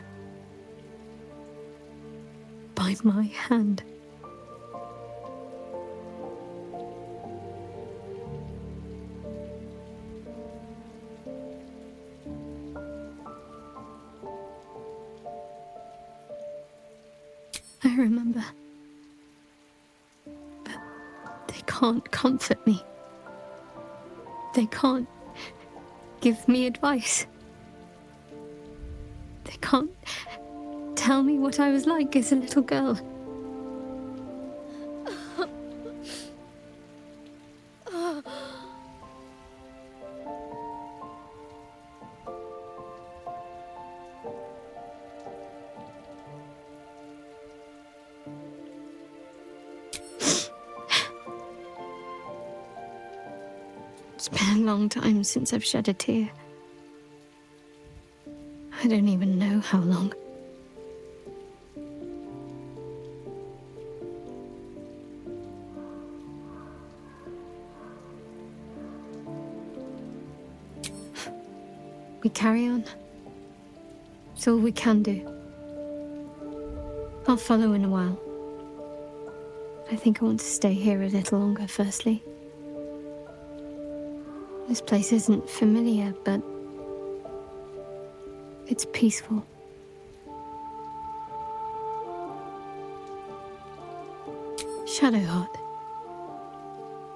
Speaker 11: By my hand. I remember. But they can't comfort me. They can't give me advice. They can't tell me what I was like as a little girl. It's been a long time since I've shed a tear. I don't even know how long. We carry on. It's all we can do. I'll follow in a while. I think I want to stay here a little longer, firstly. This place isn't familiar, but it's peaceful. Shadowheart.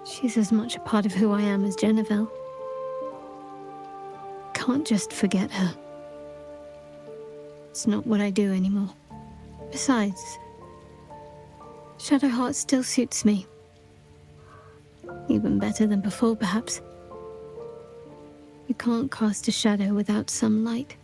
Speaker 11: She's as much a part of who I am as Jennifer. Can't just forget her. It's not what I do anymore. Besides, Shadowheart still suits me. Even better than before, perhaps. You can't cast a shadow without some light.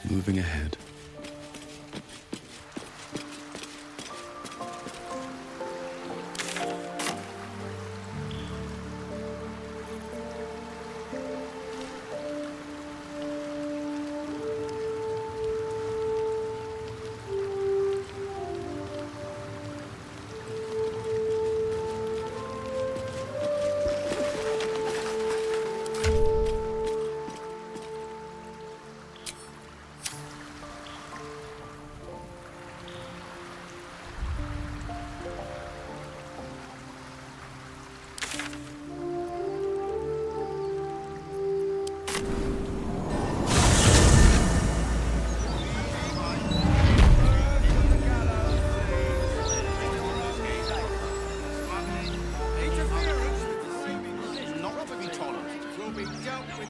Speaker 9: Moving ahead.